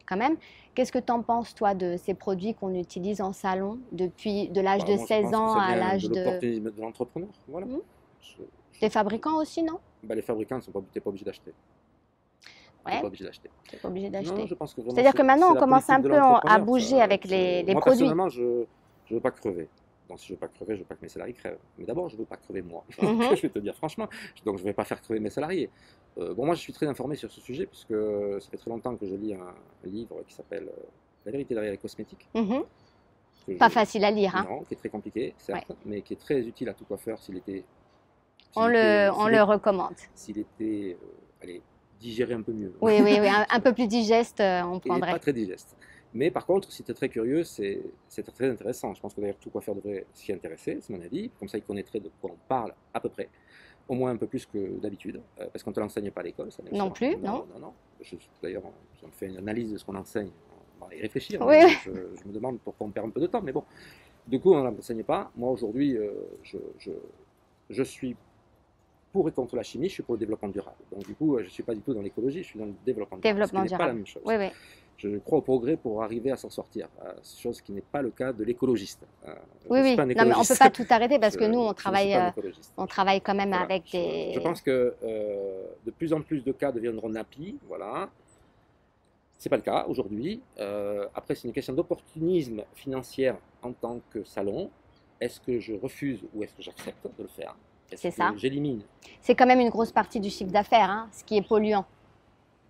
quand même. Qu'est-ce que tu en penses, toi, de ces produits qu'on utilise en salon depuis de l'âge Bah, de moi, je 16 pense que ans ça à vient de l'âge de... l'opportunisme de l'entrepreneur. Voilà. Hmm. Je- Des fabricants aussi, non? Bah, les fabricants, t'es pas obligé d'acheter. T'es Ouais, pas obligé d'acheter. tu n'es pas obligé Non, d'acheter. je pense que vraiment, C'est-à-dire que maintenant, c'est on la commence politique un de peu à l'entrepreneur. bouger avec les Moi, produits. personnellement, je ne veux pas crever. Donc, si je veux pas crever, je veux pas que mes salariés crèvent. Mais d'abord, je veux pas crever moi. Donc, Mhm. je vais te dire franchement. Donc, je vais pas faire crever mes salariés. Bon, moi, je suis très informé sur ce sujet, puisque ça fait très longtemps que je lis un livre qui s'appelle La vérité derrière les cosmétiques. Mhm. Que Pas je- facile à lire, hein. Non, qui est très compliqué, Ouais. certes, mais qui est très utile à tout coiffeur On s'il le recommande. était allez, digéré un peu mieux. Oui, oui, oui, un peu plus digeste, on Et pas prendrait. très digeste. Mais par contre, si tu es très curieux, c'est très intéressant. Je pense que d'ailleurs tout coiffeur devrait s'y intéresser, c'est mon avis. Comme ça, il connaîtrait de quoi on parle à peu près. Au moins un peu plus que d'habitude, parce qu'on ne te l'enseigne pas à l'école, ça bien Non sûr. plus, non? Non. D'ailleurs, j'en fais une analyse de ce qu'on enseigne. On va y réfléchir. Oui, Hein. oui. Je me demande pourquoi on perd un peu de temps, mais bon. Du coup, on ne l'enseigne pas. Moi, aujourd'hui, je suis pour et contre la chimie, je suis pour le développement durable. Donc du coup, je ne suis pas du tout dans l'écologie, je suis dans le développement durable. Développement Ce qui n'est pas la durable. même chose. Oui, oui. Je crois au progrès pour arriver à s'en sortir, chose qui n'est pas le cas de l'écologiste. Je Oui, ne suis oui. pas un Non, mais on ne peut écologiste. pas tout arrêter parce que nous, Je ne suis pas un écologiste. on travaille quand même Voilà. avec Je des... pense que de plus en plus de cas deviendront NAPI, voilà. C'est pas le cas aujourd'hui. Après, c'est une question d'opportunisme financier en tant que salon. Est-ce que je refuse ou est-ce que j'accepte de le faire? Est-ce C'est que ça. j'élimine? C'est quand même une grosse partie du chiffre d'affaires, hein, ce qui est polluant.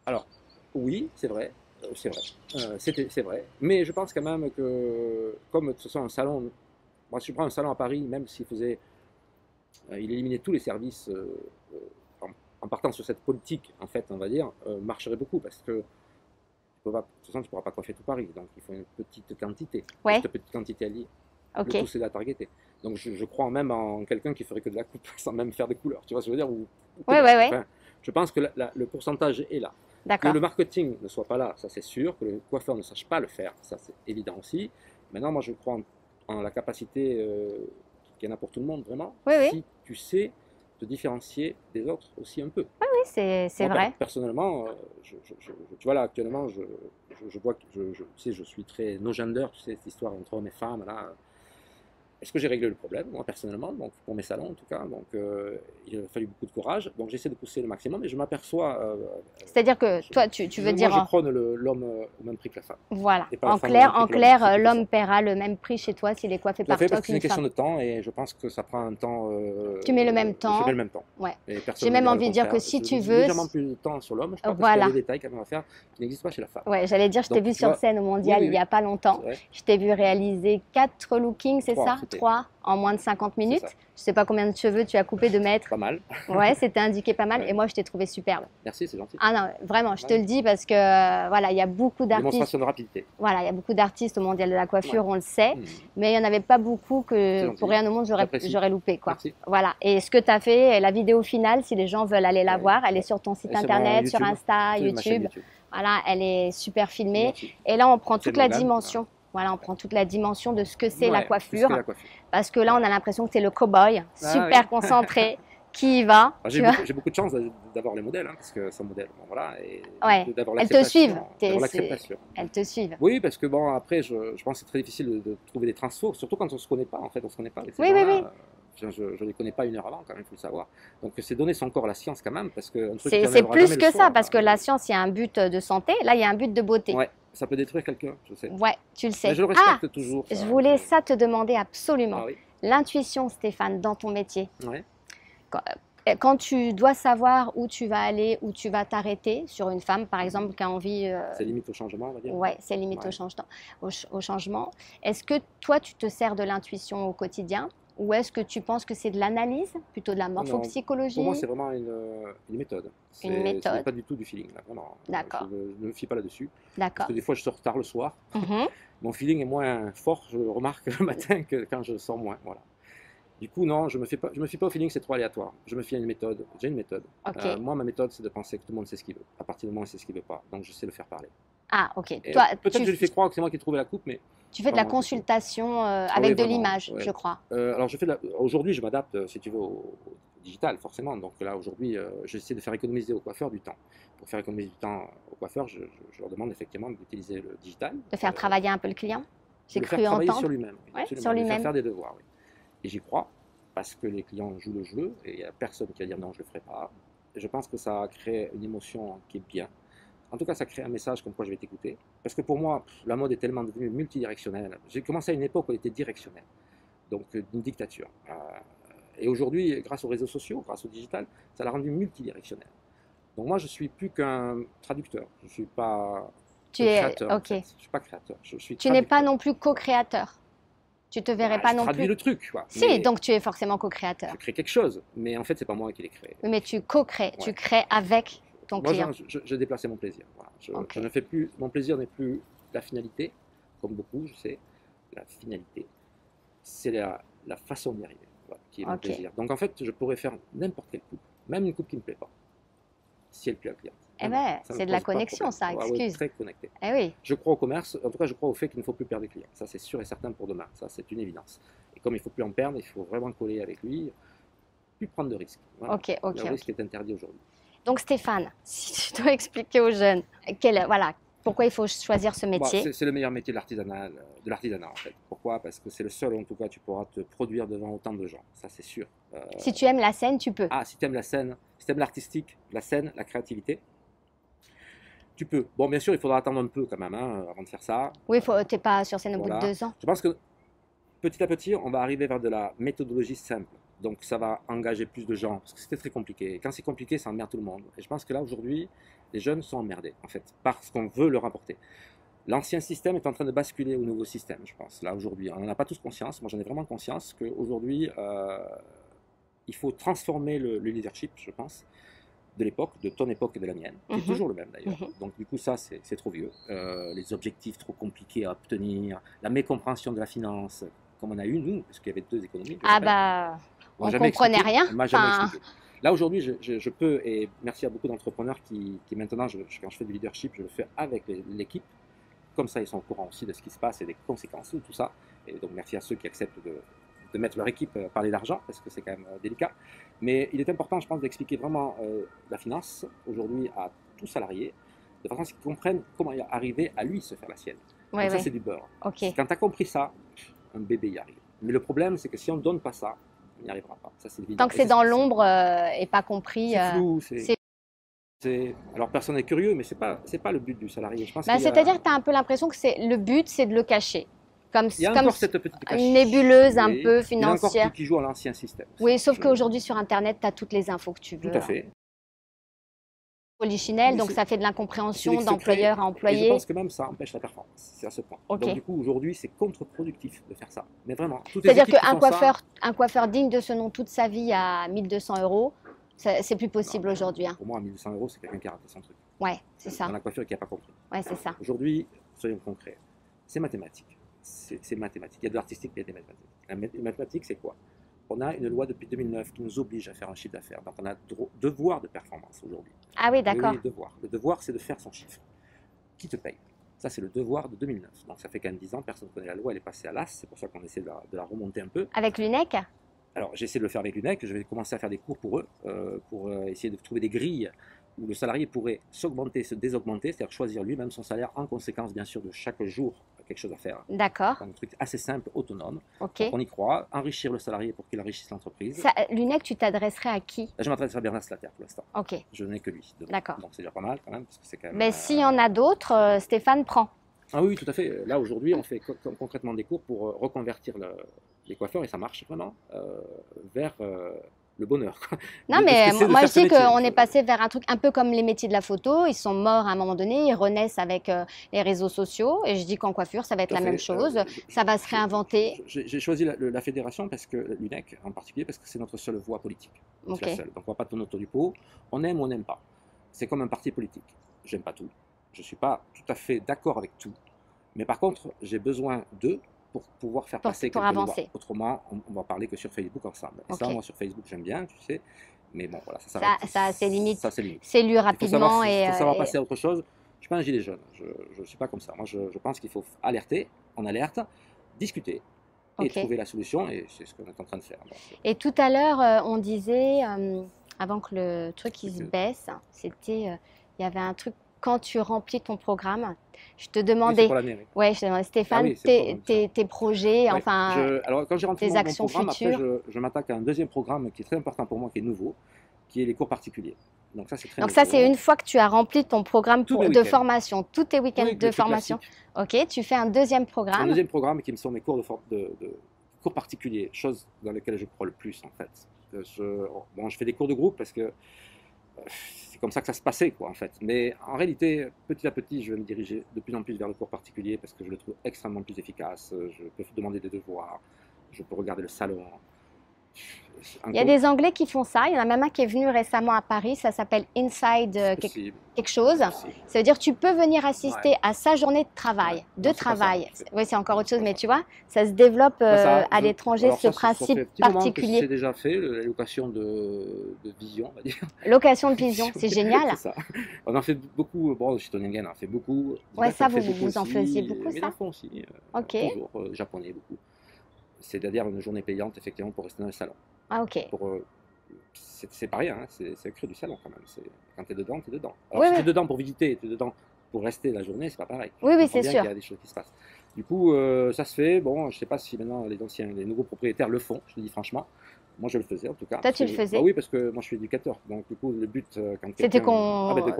Alors, oui, c'est vrai. C'est vrai. C'est vrai. Mais je pense quand même que, comme ce soit un salon, moi, si je prends un salon à Paris, même s'il faisait, il éliminait tous les services en partant sur cette politique, en fait, on va dire, marcherait beaucoup parce que de toute façon, tu ne pourras pas coiffer tout Paris. Donc, il faut une petite quantité. Ouais. Cette petite quantité à lire. Ok. Le tout, c'est de la targeter. Donc, je crois même en quelqu'un qui ferait que de la coupe sans même faire des couleurs. Tu vois ce que je veux dire? Ouais, ouais, ouais. Enfin, je pense que le pourcentage est là. Que D'accord. le marketing ne soit pas là, ça c'est sûr. Que le coiffeur ne sache pas le faire, ça c'est évident aussi. Maintenant, moi, je crois en la capacité qu'il y en a pour tout le monde, vraiment. Oui, oui. Si tu sais te différencier des autres aussi un peu. Oui, c'est Moi, vrai. Personnellement, tu vois là, actuellement, je vois que tu sais, je suis très no gender, tu sais, cette histoire entre hommes et femmes, là. Est-ce que j'ai réglé le problème, moi, personnellement, donc pour mes salons en tout cas, donc il a fallu beaucoup de courage, donc j'essaie de pousser le maximum, et je m'aperçois... C'est-dire que toi, tu veux dire... Moi, je prône l'homme au même prix que la femme. Voilà. Et pas la En femme clair, au même prix que l'homme, c'est plus l'homme ça. paiera le même prix chez toi s'il est coiffé Tout à par fait, toi parce que c'est une qu'une question femme. de temps, et je pense que ça prend un temps... Tu mets le même temps. Je mets le même temps. Ouais. Et personne J'ai ne même dira envie le de dire que contraire. si Je tu mets veux... légèrement plus de temps sur l'homme, je crois, parce qu'il y Voilà. a des détails quand même à faire qui n'existent pas chez la femme. Ouais, j'allais dire, je t'ai Donc, vu tu sur vois, scène au mondial oui, il n'y a pas longtemps. c'est vrai. Je t'ai vu réaliser 4 lookings, c'est ça? c'était 3 en moins de 50 minutes. ça. Je sais pas combien de cheveux tu as coupé de mètres. Pas mal. Ouais, c'était indiqué pas mal. Ouais. Et moi, je t'ai trouvé superbe. Merci, c'est gentil. Ah non, vraiment, je te Ouais. le dis parce que voilà, il y a beaucoup d'artistes. Démonstration de rapidité. Voilà, il y a beaucoup d'artistes au mondial de la coiffure, Ouais. on le sait. Mmh. Mais il n'y en avait pas beaucoup C'est que gentil. pour rien au monde J'apprécie. j'aurais loupé, quoi. Merci. Voilà. Et ce que tu as fait, la vidéo finale, si les gens veulent aller la Ouais. voir, elle est sur ton site Et sur internet, mon sur YouTube. Insta, C'est ma chaîne YouTube. Voilà, elle est super filmée. Merci. Et là, on prend C'est toute la Morgane. dimension. Voilà, on prend toute la dimension de ce que c'est Ouais, la c'est ce coiffure. qu'est la coiffure. Parce que là, on a l'impression que tu es le cow-boy, super oui. concentré, qui y va. Ah, tu vois. j'ai beaucoup de chance d'avoir les modèles, hein, parce que sans modèle, bon, voilà, et Ouais. d'avoir Elles te l'acceptation, suivent. d'avoir l'acceptation. Elles te suivent. Oui, parce que bon, après, je pense que c'est très difficile de trouver des transfos, surtout quand on ne se connaît pas, en fait, on se connaît pas. Oui, oui, oui. Je ne les connais pas une heure avant, quand même, il faut le savoir. Donc, c'est donner son corps à la science, quand même, parce que un truc qui C'est enlèvera plus jamais que le ça, soir, parce que la science, il y a un but de santé. Là, il y a un but de beauté. Ouais, ça peut détruire quelqu'un, je sais. Ouais, tu le sais. Mais je le respecte toujours. Je ça. voulais ça te demander absolument. Ah oui. L'intuition, Stéphane, dans ton métier. Ouais. Quand tu dois savoir où tu vas aller, où tu vas t'arrêter sur une femme, par exemple, qui a envie... C'est limite au changement, on va dire. Ouais, c'est limite Ouais. au changement. Est-ce que toi, tu te sers de l'intuition au quotidien Ou est-ce que tu penses que c'est de l'analyse, plutôt de la Non, morphopsychologie? pour moi, c'est vraiment une méthode. Une Ce n'est méthode. pas du tout du feeling, là, vraiment. D'accord. Je ne me fie pas là-dessus. Parce D'accord. que des fois, je sors tard le soir. Mhm. Mon feeling est moins fort, je le remarque le matin que quand je sors moins. Voilà. Du coup, non, je me fie pas au feeling, c'est trop aléatoire. Je me fie à une méthode. J'ai une méthode. Ok. Moi, ma méthode, c'est de penser que tout le monde sait ce qu'il veut. À partir du moment où il sait ce qu'il veut pas. Donc, je sais le faire parler. Ah, ok. Et Toi, peut-être que je lui fais croire que c'est moi qui ai trouvé la coupe, mais tu fais de la vraiment, consultation oui, avec de vraiment, l'image, ouais. je crois. Alors, aujourd'hui, je m'adapte, si tu veux, au digital, forcément. Donc là, aujourd'hui, j'essaie de faire économiser aux coiffeurs du temps. Pour faire économiser du temps aux coiffeurs, je leur demande effectivement d'utiliser le digital. De faire travailler un peu le client. J'ai De le faire cru travailler entendre. sur lui-même. Oui, Ouais, absolument, sur de lui faire lui-même. faire des devoirs. Oui. Et j'y crois, parce que les clients jouent le jeu, et il n'y a personne qui va dire non, je ne le ferai pas. Et je pense que ça crée une émotion qui est bien. En tout cas, ça crée un message comme quoi je vais t'écouter. Parce que pour moi, la mode est tellement devenue multidirectionnelle. J'ai commencé à une époque où elle était directionnelle, donc une dictature. Et aujourd'hui, grâce aux réseaux sociaux, grâce au digital, ça l'a rendu multidirectionnelle. Donc moi, je ne suis plus qu'un traducteur. Je ne suis pas Tu un es, créateur, en ok. fait. Je ne suis pas créateur, je suis Tu n'es pas traducteur. non plus co-créateur. Tu te verrais Ouais, pas je non traduis plus. le truc, quoi. Si, Mais donc tu es forcément co-créateur. je crée quelque chose, mais en fait, c'est pas moi qui l'ai créé. Oui, mais tu co-crées, tu Ouais. crées avec ton Moi, client. je déplaçais mon plaisir. Voilà. Ok. Je ne fais plus, mon plaisir n'est plus la finalité, comme beaucoup, je sais. La finalité, c'est la façon d'y arriver, voilà, qui est mon Ok. plaisir. Donc en fait, je pourrais faire n'importe quelle coupe, même une coupe qui ne me plaît pas, si elle plaît à la cliente. Eh Vraiment, ben, ça me c'est de la pose pas de connexion, ça, problème. Ah ouais, excuse. très connecté. Eh oui, Je crois au commerce, en tout cas, je crois au fait qu'il ne faut plus perdre des clients. Ça, c'est sûr et certain pour demain. Ça, c'est une évidence. Et comme il ne faut plus en perdre, il faut vraiment coller avec lui, plus prendre de risques. Voilà. ok, ok, Le ok. risque est interdit aujourd'hui. Donc Stéphane, si tu dois expliquer aux jeunes voilà, pourquoi il faut choisir ce Bon, métier. c'est le meilleur métier de l'artisanat en fait. Pourquoi? Parce que c'est le seul, en tout cas, tu pourras te produire devant autant de gens. Ça, c'est sûr. Si tu aimes la scène, tu peux. Ah, si tu aimes la scène, si tu aimes l'artistique, la scène, la créativité, tu peux. Bon, bien sûr, il faudra attendre un peu quand même hein, avant de faire ça. Oui, t'es pas sur scène au bout Voilà. de 2 ans. Je pense que petit à petit, on va arriver vers de la méthodologie simple. Donc, ça va engager plus de gens. Parce que c'était très compliqué. Et quand c'est compliqué, ça emmerde tout le monde. Et je pense que là, aujourd'hui, les jeunes sont emmerdés, en fait, parce qu'on veut leur apporter. L'ancien système est en train de basculer au nouveau système, je pense, là, aujourd'hui. On n'en a pas tous conscience. Moi, j'en ai vraiment conscience qu'aujourd'hui, il faut transformer le leadership, je pense, de l'époque, de ton époque et de la mienne, qui est toujours le même d'ailleurs. Donc du coup ça c'est trop vieux. Les objectifs trop compliqués à obtenir, la mécompréhension de la finance, comme on a eu nous, parce qu'il y avait deux économies. je Ah rappelle. bah, On m'a on jamais comprenait expliqué, rien. on m'a jamais Enfin, expliqué. Là aujourd'hui je peux, et merci à beaucoup d'entrepreneurs qui maintenant, quand je fais du leadership, je le fais avec l'équipe. Comme ça, ils sont au courant aussi de ce qui se passe et des conséquences de tout ça. Et donc, merci à ceux qui acceptent de mettre leur équipe parler d'argent, parce que c'est quand même délicat. Mais il est important, je pense, d'expliquer vraiment la finance aujourd'hui à tout salarié, de façon à ce qu'ils comprennent comment arriver à lui se faire la sienne. ouais, Donc ça, ouais. c'est du beurre. Ok. Quand tu as compris ça, un bébé y arrive. Mais le problème, c'est que si on ne donne pas ça, on n'y arrivera pas. Ça, c'est évident. Tant que c'est dans l'ombre et pas compris. C'est flou, c'est- alors personne n'est curieux, mais c'est pas le but du salarié. Je pense Bah, qu'il y a- c'est-à-dire que tu as un peu l'impression que le but, c'est de le cacher. Comme, il y a comme encore cette petite une nébuleuse un oui. peu Il y en a encore financière. qui jouent à l'ancien système. Oui, sauf Je- qu'aujourd'hui sur Internet, tu as toutes les infos que tu veux. Tout à fait. Polichinelle, Mais donc c'est- ça fait de C'est l'incompréhension des secrets, d'employeur à Et je employé. pense que même ça empêche la performance. C'est à ce point. Ok. Donc du coup, aujourd'hui, c'est contre-productif de faire ça. Mais vraiment, toutes les C'est-à-dire équipes qui qu'un font ça, un coiffeur digne de ce nom toute sa vie à 1200 €, c'est plus possible aujourd'hui. Hein. pour moi, à 1200 euros, c'est quelqu'un qui a raté son truc. Ouais, c'est ça. Dans la coiffure et qui n'a pas compris. Ouais, c'est ça. Aujourd'hui, soyons concrets. C'est mathématique. C'est mathématique. Il y a de l'artistique, mais il y a des mathématiques. Les mathématiques, c'est quoi? On a une loi depuis 2009 qui nous oblige à faire un chiffre d'affaires. Donc on a devoir de performance aujourd'hui. Ah oui, d'accord. Oui, devoir. Le devoir, c'est de faire son chiffre. Qui te paye? Ça, c'est le devoir de 2009. Donc ça fait quand même 10 ans, personne ne connaît la loi, elle est passée à l'as. C'est pour ça qu'on essaie de la remonter un peu. Avec l'UNEC? Alors j'essaie de le faire avec l'UNEC. Je vais commencer à faire des cours pour eux, pour essayer de trouver des grilles où le salarié pourrait s'augmenter, se désaugmenter, c'est-à-dire choisir lui-même son salaire en conséquence, bien sûr, de chaque jour quelque chose à faire. D'accord. Un truc assez simple, autonome. Ok. Donc on y croit, enrichir le salarié pour qu'il enrichisse l'entreprise. L'UNEC, tu t'adresserais à qui? Là, je m'adresse à Bernard Slater pour l'instant. Ok. Je n'ai que lui. D'accord. Donc c'est déjà pas mal quand même, parce que c'est quand même. Mais s'il y en a d'autres, Stéphane prend. Ah oui, tout à fait. Là, aujourd'hui, on fait concrètement des cours pour reconvertir les coiffeurs, et ça marche vraiment, vers le bonheur. Non, De ce mais que c'est de moi, faire je ce dis métier. qu'on est passé vers un truc un peu comme les métiers de la photo. Ils sont morts à un moment donné, ils renaissent avec les réseaux sociaux. Et je dis qu'en coiffure, ça va être Tout à la même fait. chose. Ça va se réinventer. J'ai choisi la fédération, parce que l'UNEC en particulier, parce que c'est notre seule voie politique. C'est Ok. la seule. Donc on ne va pas tourner autour du pot. On aime ou on n'aime pas. C'est comme un parti politique. J'aime pas tout. Je ne suis pas tout à fait d'accord avec tout. Mais par contre, j'ai besoin d'eux pour pouvoir faire passer Pour quelques lois. avancer. Autrement, on va parler que sur Facebook ensemble. Et ça, Ok. moi, sur Facebook, j'aime bien, tu sais. Mais bon, voilà, Ça a ses limites. Ça, c'est limite. C'est lu Il faut rapidement savoir et passer à autre chose. Je suis pas un gilet jaune. Je ne suis pas comme ça. Moi, je pense qu'il faut alerter, on alerte, discuter et ok. trouver la solution. Et c'est ce qu'on est en train de faire. Donc, Et tout à l'heure, on disait, avant que le truc il se baisse, c'était, il y avait un truc, quand tu remplis ton programme, je te oui, c'est demandais, pour l'année. Oui. ouais, je te demandais, Ah Stéphane, oui, c'est pour tes projets, ouais. enfin, Alors, quand j'ai rentré tes mon actions programme, après, futures. je m'attaque à un deuxième programme qui est très important pour moi, qui est nouveau, qui est les cours particuliers. Donc ça, c'est très Donc ça, nouveau. c'est une fois que tu as rempli ton programme Tous mes de week-ends. formation, tous tes week-ends Oui, de le truc formation. classique. Ok, tu fais un deuxième C'est un programme. deuxième programme qui me sont mes cours de cours particuliers, chose dans lesquelles je crois le plus en fait. Je fais des cours de groupe parce que c'est comme ça que ça se passait quoi en fait. Mais en réalité, petit à petit, je vais me diriger de plus en plus vers le cours particulier parce que je le trouve extrêmement plus efficace. Je peux demander des devoirs, je peux regarder le salon. Il y a des Anglais qui font ça. Il y en a même un qui est venu récemment à Paris. Ça s'appelle Inside quelque chose. Ça veut dire que tu peux venir assister à sa journée de travail. Oui, c'est encore autre chose, mais tu vois, ça se développe à l'étranger, ce principe particulier. J'ai déjà fait la location de vision, on va dire. Location de vision, c'est génial. C'est ça. On en fait beaucoup. Bon, chez Tony Nguyen, on en fait beaucoup. Ouais, ça, vous en faisiez beaucoup, mes ça. enfants aussi. Ok. Toujours, japonais beaucoup. C'est-à-dire une journée payante, effectivement, pour rester dans le salon. Ah, ok. C'est pas rien, hein, c'est le creux du salon quand même. Quand tu es dedans, tu es dedans. Alors, Oui, si tu oui. es dedans pour visiter, tu es dedans pour rester la journée, c'est pas pareil. Oui, oui, Je comprends c'est bien sûr. qu'il y a des choses qui se passent. Du coup, ça se fait. Bon, je sais pas si maintenant les nouveaux propriétaires le font, je te dis franchement. Moi, je le faisais en tout cas. Toi, tu le faisais? Bah oui, parce que moi, je suis éducateur. Donc, du coup, le but, quand C'était quelqu'un. qu'on de convertir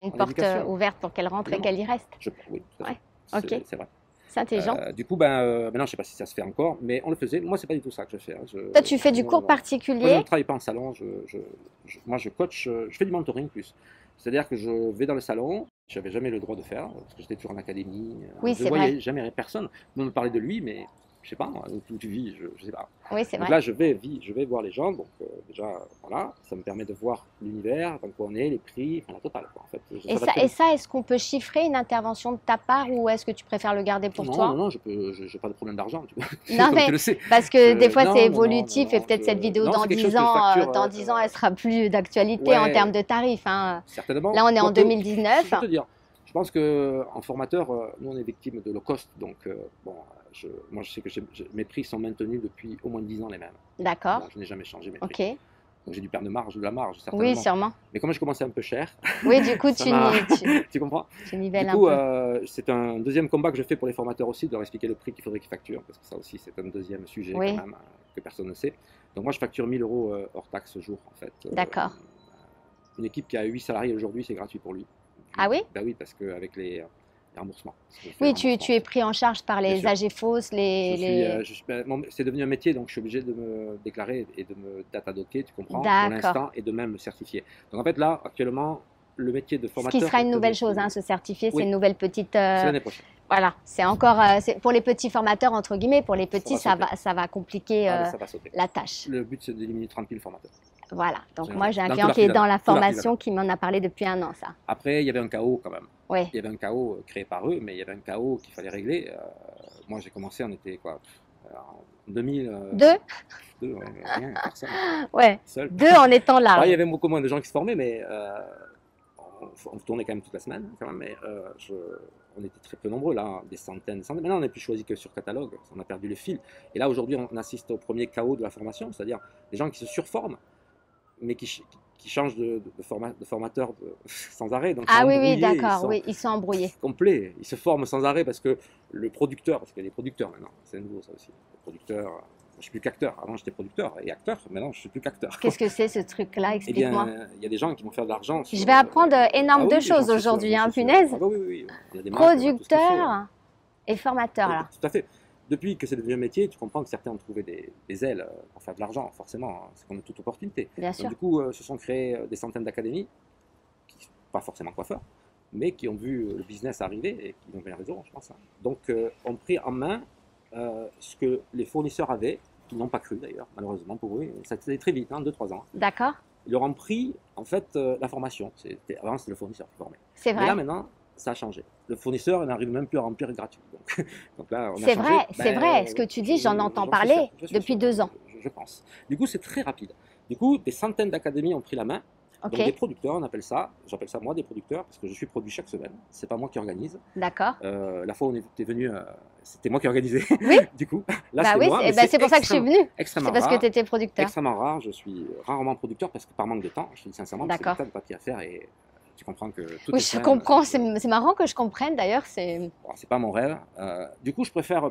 une en porte éducation. ouverte pour qu'elle rentre et Évidemment. qu'elle y reste. Oui, tout à fait. Ouais. Ok. C'est vrai. C'est intelligent. Du coup, maintenant, je ne sais pas si ça se fait encore, mais on le faisait. Moi, c'est pas du tout ça que je fais. Hein. Toi, tu fais du cours Moi, je ne particulier. travaille pas en salon. Moi, je coach. Je fais du mentoring plus. C'est-à-dire que je vais dans le salon. Je n'avais jamais le droit de faire parce que j'étais toujours en académie. Oui, Je c'est ne voyais vrai. jamais personne. On me parlait de lui, mais je sais pas, moi, où tu vis, je sais pas. Oui, c'est Donc vrai. là, je vais voir les gens. Donc déjà, voilà, ça me permet de voir l'univers, dans quoi on est, les prix, enfin la totale, quoi, en fait. Et ça, est-ce qu'on peut chiffrer une intervention de ta part ou est-ce que tu préfères le garder pour toi? Non, je n'ai pas de problème d'argent, tu vois. Non, Comme mais tu le sais. parce que des fois, Non, c'est non, non, évolutif non, et peut-être cette vidéo non, dans c'est quelque 10 chose que je ans, facture, elle sera plus d'actualité en ouais. termes de tarifs, hein. Certainement. Là, on est en Quoique, 2019. je vais te dire, je pense qu'en formateur, nous, on est victime de low cost. Donc, moi, je sais que mes prix sont maintenus depuis au moins 10 ans les mêmes. D'accord. Donc, je n'ai jamais changé mes Ok. prix. Donc, j'ai dû perdre de la marge, certainement. Oui, sûrement. Mais comme je commençais un peu cher, Oui, du coup, ça m'a- tu tu comprends? nivelles Du un coup, peu. c'est un deuxième combat que je fais pour les formateurs aussi, de leur expliquer le prix qu'il faudrait qu'ils facturent, parce que ça aussi, c'est un deuxième sujet Oui. quand même, que personne ne sait. Donc moi, je facture 1 000 € hors taxe jour, en fait. D'accord. Une équipe qui a 8 salariés aujourd'hui, c'est gratuit pour lui. Ah oui? Ben oui, parce qu'avec les remboursements. Parce que je fais Oui, les tu remboursements. es pris en charge par Bien les sûr. AGFOS, C'est devenu un métier, donc je suis obligé de me déclarer et de me datadocker, tu comprends, pour D'accord. l'instant, et de même me certifier. Donc en fait, là, actuellement, le métier de Ce formateur... qui sera une est nouvelle devenu- chose, hein, se certifier, Oui. c'est une nouvelle petite. C'est l'année prochaine. Voilà, c'est encore pour les petits formateurs entre guillemets. Pour les petits, Ça va ça va compliquer Ah, mais ça va sauter. la tâche. Le but, c'est d'éliminer 30 000 formateurs. Voilà. Donc C'est moi, vrai. j'ai un Dans client tout qui est dans l'artisanat. la Tout l'artisanat. formation qui m'en a parlé depuis un an, ça. Après, il y avait un chaos quand même. Oui. Il y avait un chaos créé par eux, mais il y avait un chaos qu'il fallait régler. Moi, j'ai commencé, on était quoi, en 2000. Deux. Ouais, rien, personne, Ouais. seul. Deux en étant là. Ah, il y avait beaucoup moins de gens qui se formaient, mais on tournait quand même toute la semaine. Quand même, mais on était très peu nombreux là, des centaines, des centaines. Maintenant, on n'est plus choisi que sur catalogue. On a perdu le fil. Et là, aujourd'hui, on assiste au premier chaos de la formation, c'est-à-dire des gens qui se surforment, mais qui changent de formateur sans arrêt. Donc, ils Ah sont oui, oui, embrouillés, d'accord. Oui, ils sont embrouillés. complets. Ils se forment sans arrêt parce que le producteur, parce qu'il y a des producteurs maintenant, c'est nouveau ça aussi. Le producteur, je suis plus qu'acteur. Avant j'étais producteur et acteur, maintenant je suis plus qu'acteur. Qu'est-ce que c'est ce truc-là? Eh Explique-moi. bien, il y a des gens qui vont faire de l'argent. Je vais apprendre énorme de oui, choses j'en suis aujourd'hui, sûr, hein, j'en suis sûr. punaise. Ah bah oui, oui, oui. Il y a des marques, on a tout ce qu'il faut. Producteur et formateur, Oui, là. tout à fait. depuis que c'est devenu un métier, tu comprends que certains ont trouvé des ailes pour faire de l'argent, forcément, hein, c'est comme toute opportunité. Bien Donc, sûr. du coup, se sont créés des centaines d'académies, qui ne sont pas forcément coiffeurs, mais qui ont vu le business arriver et qui ont bien raison, je pense. Hein. Donc, ont pris en main ce que les fournisseurs avaient, qui n'ont pas cru d'ailleurs, malheureusement pour eux. Ça s'est fait très vite, hein, 2-3 ans. D'accord. Ils leur ont pris, en fait, la formation. Avant, c'était le fournisseur qui formait. C'est Mais là, vrai. maintenant, ça a changé. Le fournisseur, il n'arrive même plus à remplir gratuit. Donc là, on a C'est changé. vrai, c'est vrai. Ce que tu dis, j'en entends parler depuis 2 ans. Je pense. Du coup, c'est très rapide. Du coup, des centaines d'académies ont pris la main. Ok. Donc des producteurs, on appelle ça, j'appelle ça moi des producteurs, parce que je suis produit chaque semaine. C'est pas moi qui organise. D'accord. La fois où on était venu, c'était moi qui organisais. Oui. Du coup, là, Bah c'est oui, moi. Mais c'est pour ça que je suis venue. Extrêmement C'est parce que rare. tu étais producteur. Extrêmement rare, je suis rarement producteur parce que par manque de temps, je te dis sincèrement, parce que D'accord. c'est des tas de papiers à faire et tu comprends que tout Oui, est je plein, comprends. C'est marrant que je comprenne d'ailleurs. bon, c'est pas mon rêve. Du coup, je préfère.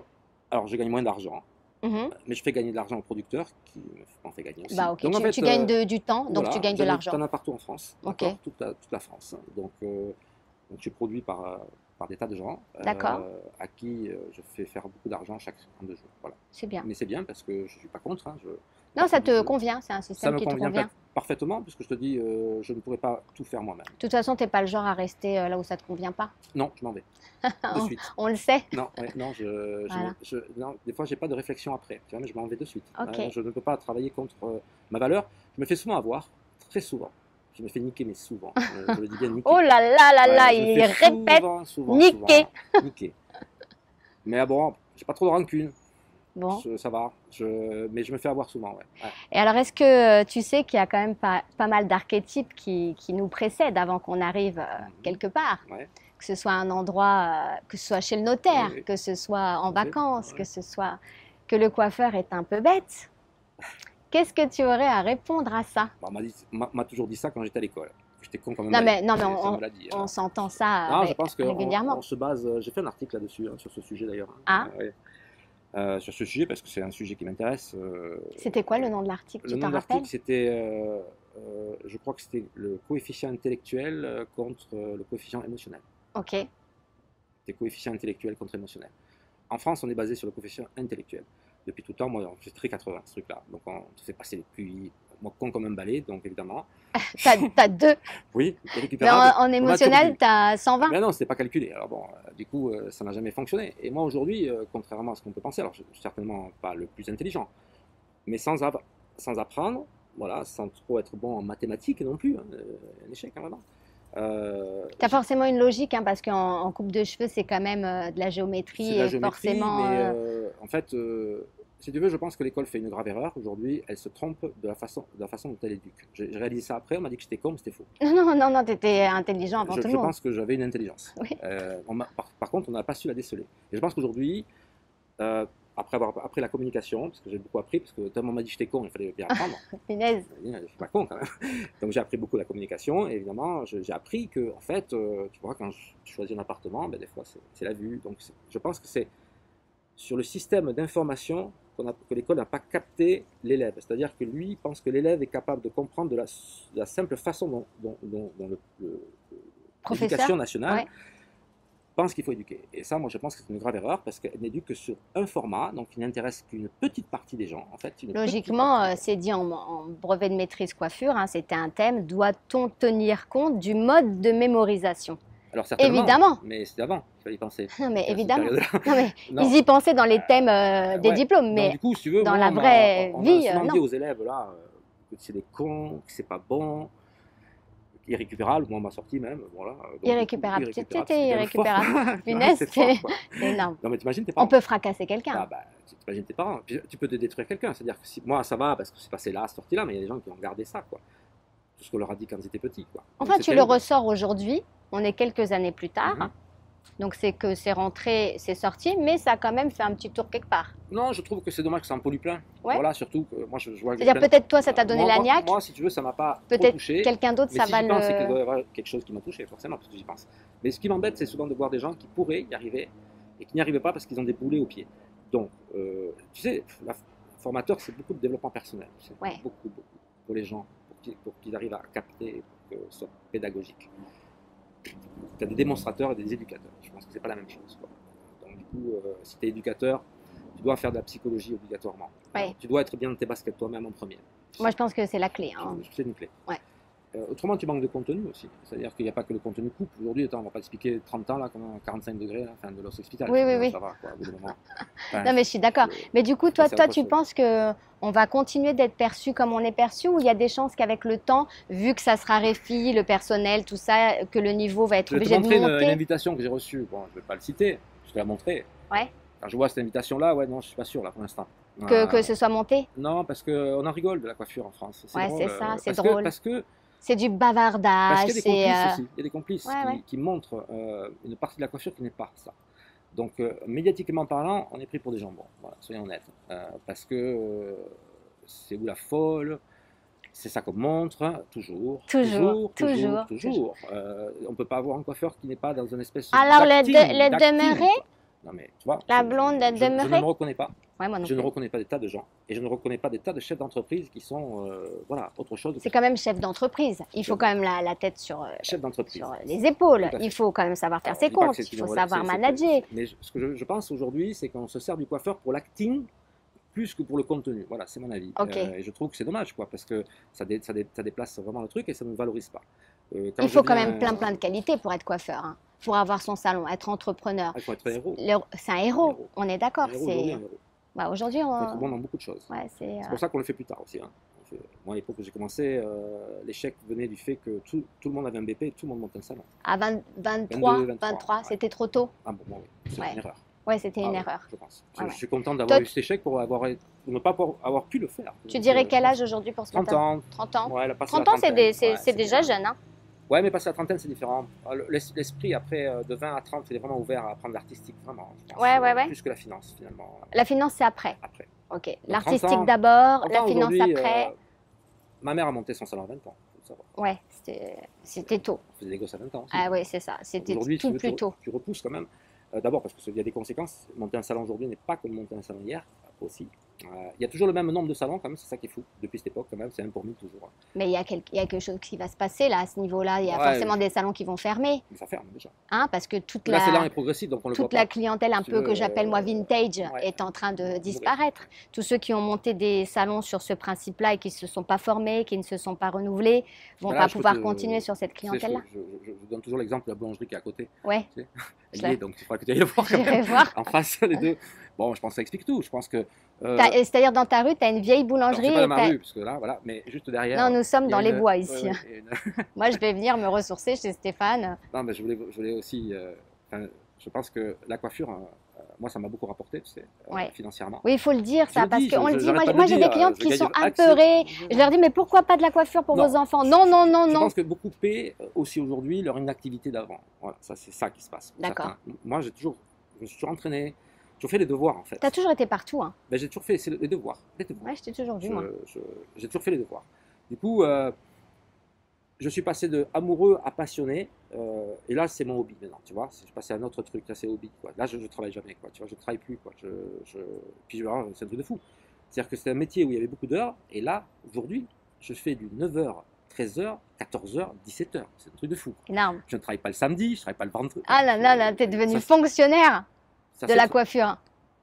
Alors, je gagne moins d'argent, Mhm. mais je fais gagner de l'argent aux producteurs qui m'en fait gagner aussi. Bah ok, Donc, en tu fait, gagnes du temps, donc voilà, tu gagnes de t'en l'argent. as partout en France, Ok. d'accord, toute la France. Donc, je suis produit par des tas de gens D'accord. à qui je fais faire beaucoup d'argent chaque 2 jours. Voilà. C'est bien. Mais c'est bien parce que je suis pas contre. Hein, Non, ça te je- convient. C'est un Ça système me qui te convient convient. parfaitement, puisque je te dis, je ne pourrais pas tout faire moi-même. De toute façon, tu n'es pas le genre à rester là où ça te convient pas. Non, je m'en vais. De suite. On le sait. Non, ouais, non, Voilà. non, des fois, j'ai pas de réflexion après. Tu vois, mais je m'en vais de suite. Ok. Je ne peux pas travailler contre ma valeur. Je me fais souvent avoir, très souvent. Je me fais niquer, mais souvent. Je le dis bien niquer. Oh là là là là, Je me il fais répète. niquer. souvent niquer. Mais bon, j'ai pas trop de rancune. Bon. Ça va. Mais je me fais avoir souvent, ouais. Ouais. Et alors, est-ce que tu sais qu'il y a quand même pas mal d'archétypes qui nous précèdent avant qu'on arrive quelque part? Ouais. Que ce soit un endroit, que ce soit chez le notaire, Oui, oui. que ce soit en Tout à fait. vacances, Ouais. que ce soit que le coiffeur est un peu bête. Qu'est-ce que tu aurais à répondre à ça? Bon, on m'a toujours dit ça quand j'étais à l'école. J'étais con quand même. Non, mais ça me l'a dit, on hein. s'entend ça Non, je pense régulièrement. on se base. J'ai fait un article là-dessus, hein, sur ce sujet d'ailleurs. Ah. Ouais. Sur ce sujet, parce que c'est un sujet qui m'intéresse. C'était quoi le nom de l'article? Le Tu nom t'en de rappelles? l'article, c'était, je crois que c'était le coefficient intellectuel contre le coefficient émotionnel. Ok. Des coefficients intellectuels contre émotionnels. En France, on est basé sur le coefficient intellectuel. Depuis tout le temps, moi, j'ai très 80, ce truc-là. Donc, on te fait passer les QI, moi, con comme un balai, donc évidemment. T'as 2. Oui, Mais récupérable. en émotionnel, t'as 120. Mais non, c'était pas calculé. Alors bon, du coup, ça n'a jamais fonctionné. Et moi aujourd'hui, contrairement à ce qu'on peut penser, alors je suis certainement pas le plus intelligent, mais sans apprendre, voilà, sans trop être bon en mathématiques non plus, hein, un échec hein, vraiment. T'as forcément une logique, hein, parce qu'en coupe de cheveux, c'est quand même de la géométrie C'est de la et géométrie, forcément. mais en fait, si tu veux, je pense que l'école fait une grave erreur aujourd'hui. Elle se trompe de la façon dont elle éduque. J'ai réalisé ça après, on m'a dit que j'étais con, mais c'était faux. Non, t'étais intelligent avant tout Je le monde. pense que j'avais une intelligence. Oui. Par contre, on n'a pas su la déceler. Et je pense qu'aujourd'hui, après avoir appris la communication, parce que j'ai beaucoup appris, parce que tellement on m'a dit que j'étais con, il fallait bien apprendre. Punaise. Je suis pas con quand même. Donc j'ai appris beaucoup la communication, et évidemment, j'ai appris que, en fait, tu vois, quand je choisis un appartement, ben, des fois, c'est la vue. Donc je pense que c'est sur le système d'information que l'école n'a pas capté l'élève. C'est-à-dire que lui pense que l'élève est capable de comprendre de la simple façon dont Professeur, l'éducation nationale ouais. pense qu'il faut éduquer. Et ça, moi, je pense que c'est une grave erreur parce qu'elle n'éduque que sur un format, donc il n'intéresse qu'une petite partie des gens. En fait, Logiquement, c'est dit en brevet de maîtrise coiffure, hein, c'était un thème. Doit-on tenir compte du mode de mémorisation? Alors certainement, Évidemment. mais c'est avant qu'il fallait y penser. Non, mais À cette évidemment. période-là. Non, mais Non. ils y pensaient dans les thèmes des Ouais. diplômes, Donc, mais du coup, si tu veux, dans moi, la vraie on vie, a souvent non. dit aux élèves là que c'est des cons, que c'est pas bon, irrécupérable. Moi, on m'a sorti même. Voilà. Donc, Irrécupérable. du coup, T'étais c'est quand même irrécupérable. fort. Punaise, C'est fort, quoi. c'est énorme. Non, mais t'imagines tes On parents. peut fracasser quelqu'un. Ah, bah, t'imagines tes parents. Puis, tu peux te détruire quelqu'un. C'est-à-dire que moi, ça va parce que c'est passé là, sorti là, mais il y a des gens qui ont gardé ça, quoi. Tout ce qu'on leur a dit quand ils étaient petits, quoi. Donc, Enfin, c'est tu le terrible. ressors aujourd'hui. On est quelques années plus tard. Mhm. Donc, c'est que c'est rentré, c'est sorti, mais ça a quand même fait un petit tour quelque part. Non, je trouve que c'est dommage que ça en pollue plein. Ouais. Voilà, surtout que moi, je vois. C'est-à-dire, peut-être toi, ça t'a donné la niaque. Moi, si tu veux, ça m'a pas trop Peut-être touché. quelqu'un d'autre, Mais ça si va j'y pense, c'est qu'il doit y le. avoir quelque chose qui m'a touché, forcément, parce que j'y pense. Mais ce qui m'embête, c'est souvent de voir des gens qui pourraient y arriver et qui n'y arrivaient pas parce qu'ils ont des boulets aux pieds. Donc, tu sais, formateur, c'est beaucoup de développement personnel. C'est Ouais. beaucoup pour les gens, pour qu'ils arrivent à capter, pour que ce soit pédagogique. Tu as des démonstrateurs et des éducateurs. Je pense que c'est pas la même chose, quoi. Donc, du coup, si tu es éducateur, dois faire de la psychologie obligatoirement. Ouais. Tu dois être bien dans tes baskets toi-même en premier. Moi, je pense que c'est la clé. Hein. C'est une clé. Ouais. Autrement, tu manques de contenu aussi. C'est-à-dire qu'il n'y a pas que le contenu coupe. Aujourd'hui, on ne va pas expliquer 30 ans, là, comme 45 degrés, là, de l'os hospital. Oui, oui, oui. Ça va, quoi, au bout d'un moment. Non, mais je suis d'accord. Mais du coup, toi, tu penses qu'on va continuer d'être perçu comme on est perçu, ou il y a des chances qu'avec le temps, vu que ça se raréfie, le personnel, tout ça, que le niveau va être obligé de monter? Je vais te montrer une invitation que j'ai reçue. Bon, je ne vais pas le citer, je te la montrer. Ouais. Quand je vois cette invitation-là, ouais, non, je ne suis pas sûr, là, pour l'instant. Que ce soit monté? Non, parce qu'on en rigole de la coiffure en France. Ouais, c'est ça, c'est drôle. drôle. Parce que c'est du bavardage. Parce qu'il y a des complices aussi. Il y a des complices qui montrent une partie de la coiffure qui n'est pas ça. Donc, médiatiquement parlant, on est pris pour des jambons. Voilà, soyons honnêtes. Parce que c'est où la folle, c'est ça qu'on montre, toujours. On ne peut pas avoir un coiffeur qui n'est pas dans une espèce de. Alors, les demeurés? Non, mais tu vois. La blonde, les demeurés? Je ne me reconnais pas. Ouais, moi non je ne reconnais pas des tas de gens et je ne reconnais pas des tas de chefs d'entreprise qui sont voilà, autre chose. C'est quand même chef d'entreprise. Il faut quand même la tête sur, chef d'entreprise. Sur les épaules. Il faut quand même savoir faire ses comptes. Il faut savoir manager. Mais ce que je pense aujourd'hui, c'est qu'on se sert du coiffeur pour l'acting plus que pour le contenu. Voilà, c'est mon avis. Et je trouve que c'est dommage, quoi, parce que ça déplace vraiment le truc et ça ne valorise pas. Il faut quand même plein de qualités pour être coiffeur. Hein. Pour avoir son salon, être entrepreneur. Il faut être un héros. C'est un héros. On est d'accord. Bah, aujourd'hui, on faut être bon dans beaucoup de choses. Ouais, c'est pour ça qu'on le fait plus tard aussi. Hein. Moi, à l'époque où j'ai commencé, l'échec venait du fait que tout le monde avait un BP et tout le monde montait un salon. À 23, c'était trop tôt. Ah bon, oui, c'est une erreur. Oui, c'était une erreur. Je pense. Je suis content d'avoir eu cet échec pour ne pas avoir pu le faire. Tu dirais quel âge aujourd'hui pour se mettre 30 ans. 30 ans. Ouais, 30 ans, c'est déjà jeune. Hein. Ouais, mais passer à la trentaine, c'est différent. L'esprit, après, de 20 à 30, il est vraiment ouvert à apprendre l'artistique, vraiment. Je pense, plus que la finance, finalement. La finance, c'est après. Après. Ok. L'artistique d'abord, la finance après. Ma mère a monté son salon à 20 ans, faut le savoir. Ouais, c'était tôt. On faisait des gosses à 20 ans aussi. Ah oui, c'est ça. C'était tout plus tôt. Tu repousses quand même. D'abord parce qu'il y a des conséquences. Monter un salon aujourd'hui n'est pas comme monter un salon hier, aussi. Il y a toujours le même nombre de salons, quand même, c'est ça qui est fou. Depuis cette époque, quand même, c'est 1 pour 1000 toujours. Mais il y a quelque chose qui va se passer là, à ce niveau-là. Il y a forcément des salons qui vont fermer. Mais ça ferme déjà. Hein, parce que toute la progressif, donc on le voit toute la clientèle un peu que j'appelle moi vintage est en train de disparaître. Tous ceux qui ont monté des salons sur ce principe-là et qui ne se sont pas formés, qui ne se sont pas renouvelés, vont pas pouvoir continuer sur cette clientèle-là. Je donne toujours l'exemple de la boulangerie qui est à côté. Ouais. Elle y est, donc il faudra que tu ailles le voir. J'irai voir. En face, les deux. Bon, je pense que ça explique tout. Je pense que. C'est-à-dire dans ta rue, tu as une vieille boulangerie. C'est pas dans ma rue, parce que là, voilà, mais juste derrière. Non, nous sommes dans les bois ici. Moi, je vais venir me ressourcer chez Stéphane. Non, mais je voulais aussi. Je pense que la coiffure, moi, ça m'a beaucoup rapporté, tu sais, financièrement. Oui, il faut le dire, ça, parce qu'on le dit. Moi, j'ai des clientes qui sont apeurées. Je leur dis, mais pourquoi pas de la coiffure pour vos enfants? Non. Je pense que beaucoup paient aussi aujourd'hui leur inactivité d'avant. Voilà, c'est ça qui se passe. D'accord. Moi, je me suis toujours entraîné. J'ai fait les devoirs, en fait. Tu as toujours été partout, hein? Ben, j'ai toujours fait les devoirs. Ouais, je t'ai toujours vu, moi. J'ai toujours fait les devoirs. Du coup, je suis passé de amoureux à passionné. Et là, c'est mon hobby maintenant, tu vois. Je suis passé à un autre truc. Là, c'est hobby, quoi. Là, je ne travaille jamais, quoi. Tu vois, je ne travaille plus, quoi. Puis, c'est un truc de fou. C'est-à-dire que c'était un métier où il y avait beaucoup d'heures. Et là, aujourd'hui, je fais du 9h, 13h, 14h, 17h. C'est un truc de fou. Énorme. Je ne travaille pas le samedi, je ne travaille pas le vendredi. Ah là, t'es devenu fonctionnaire de la coiffure.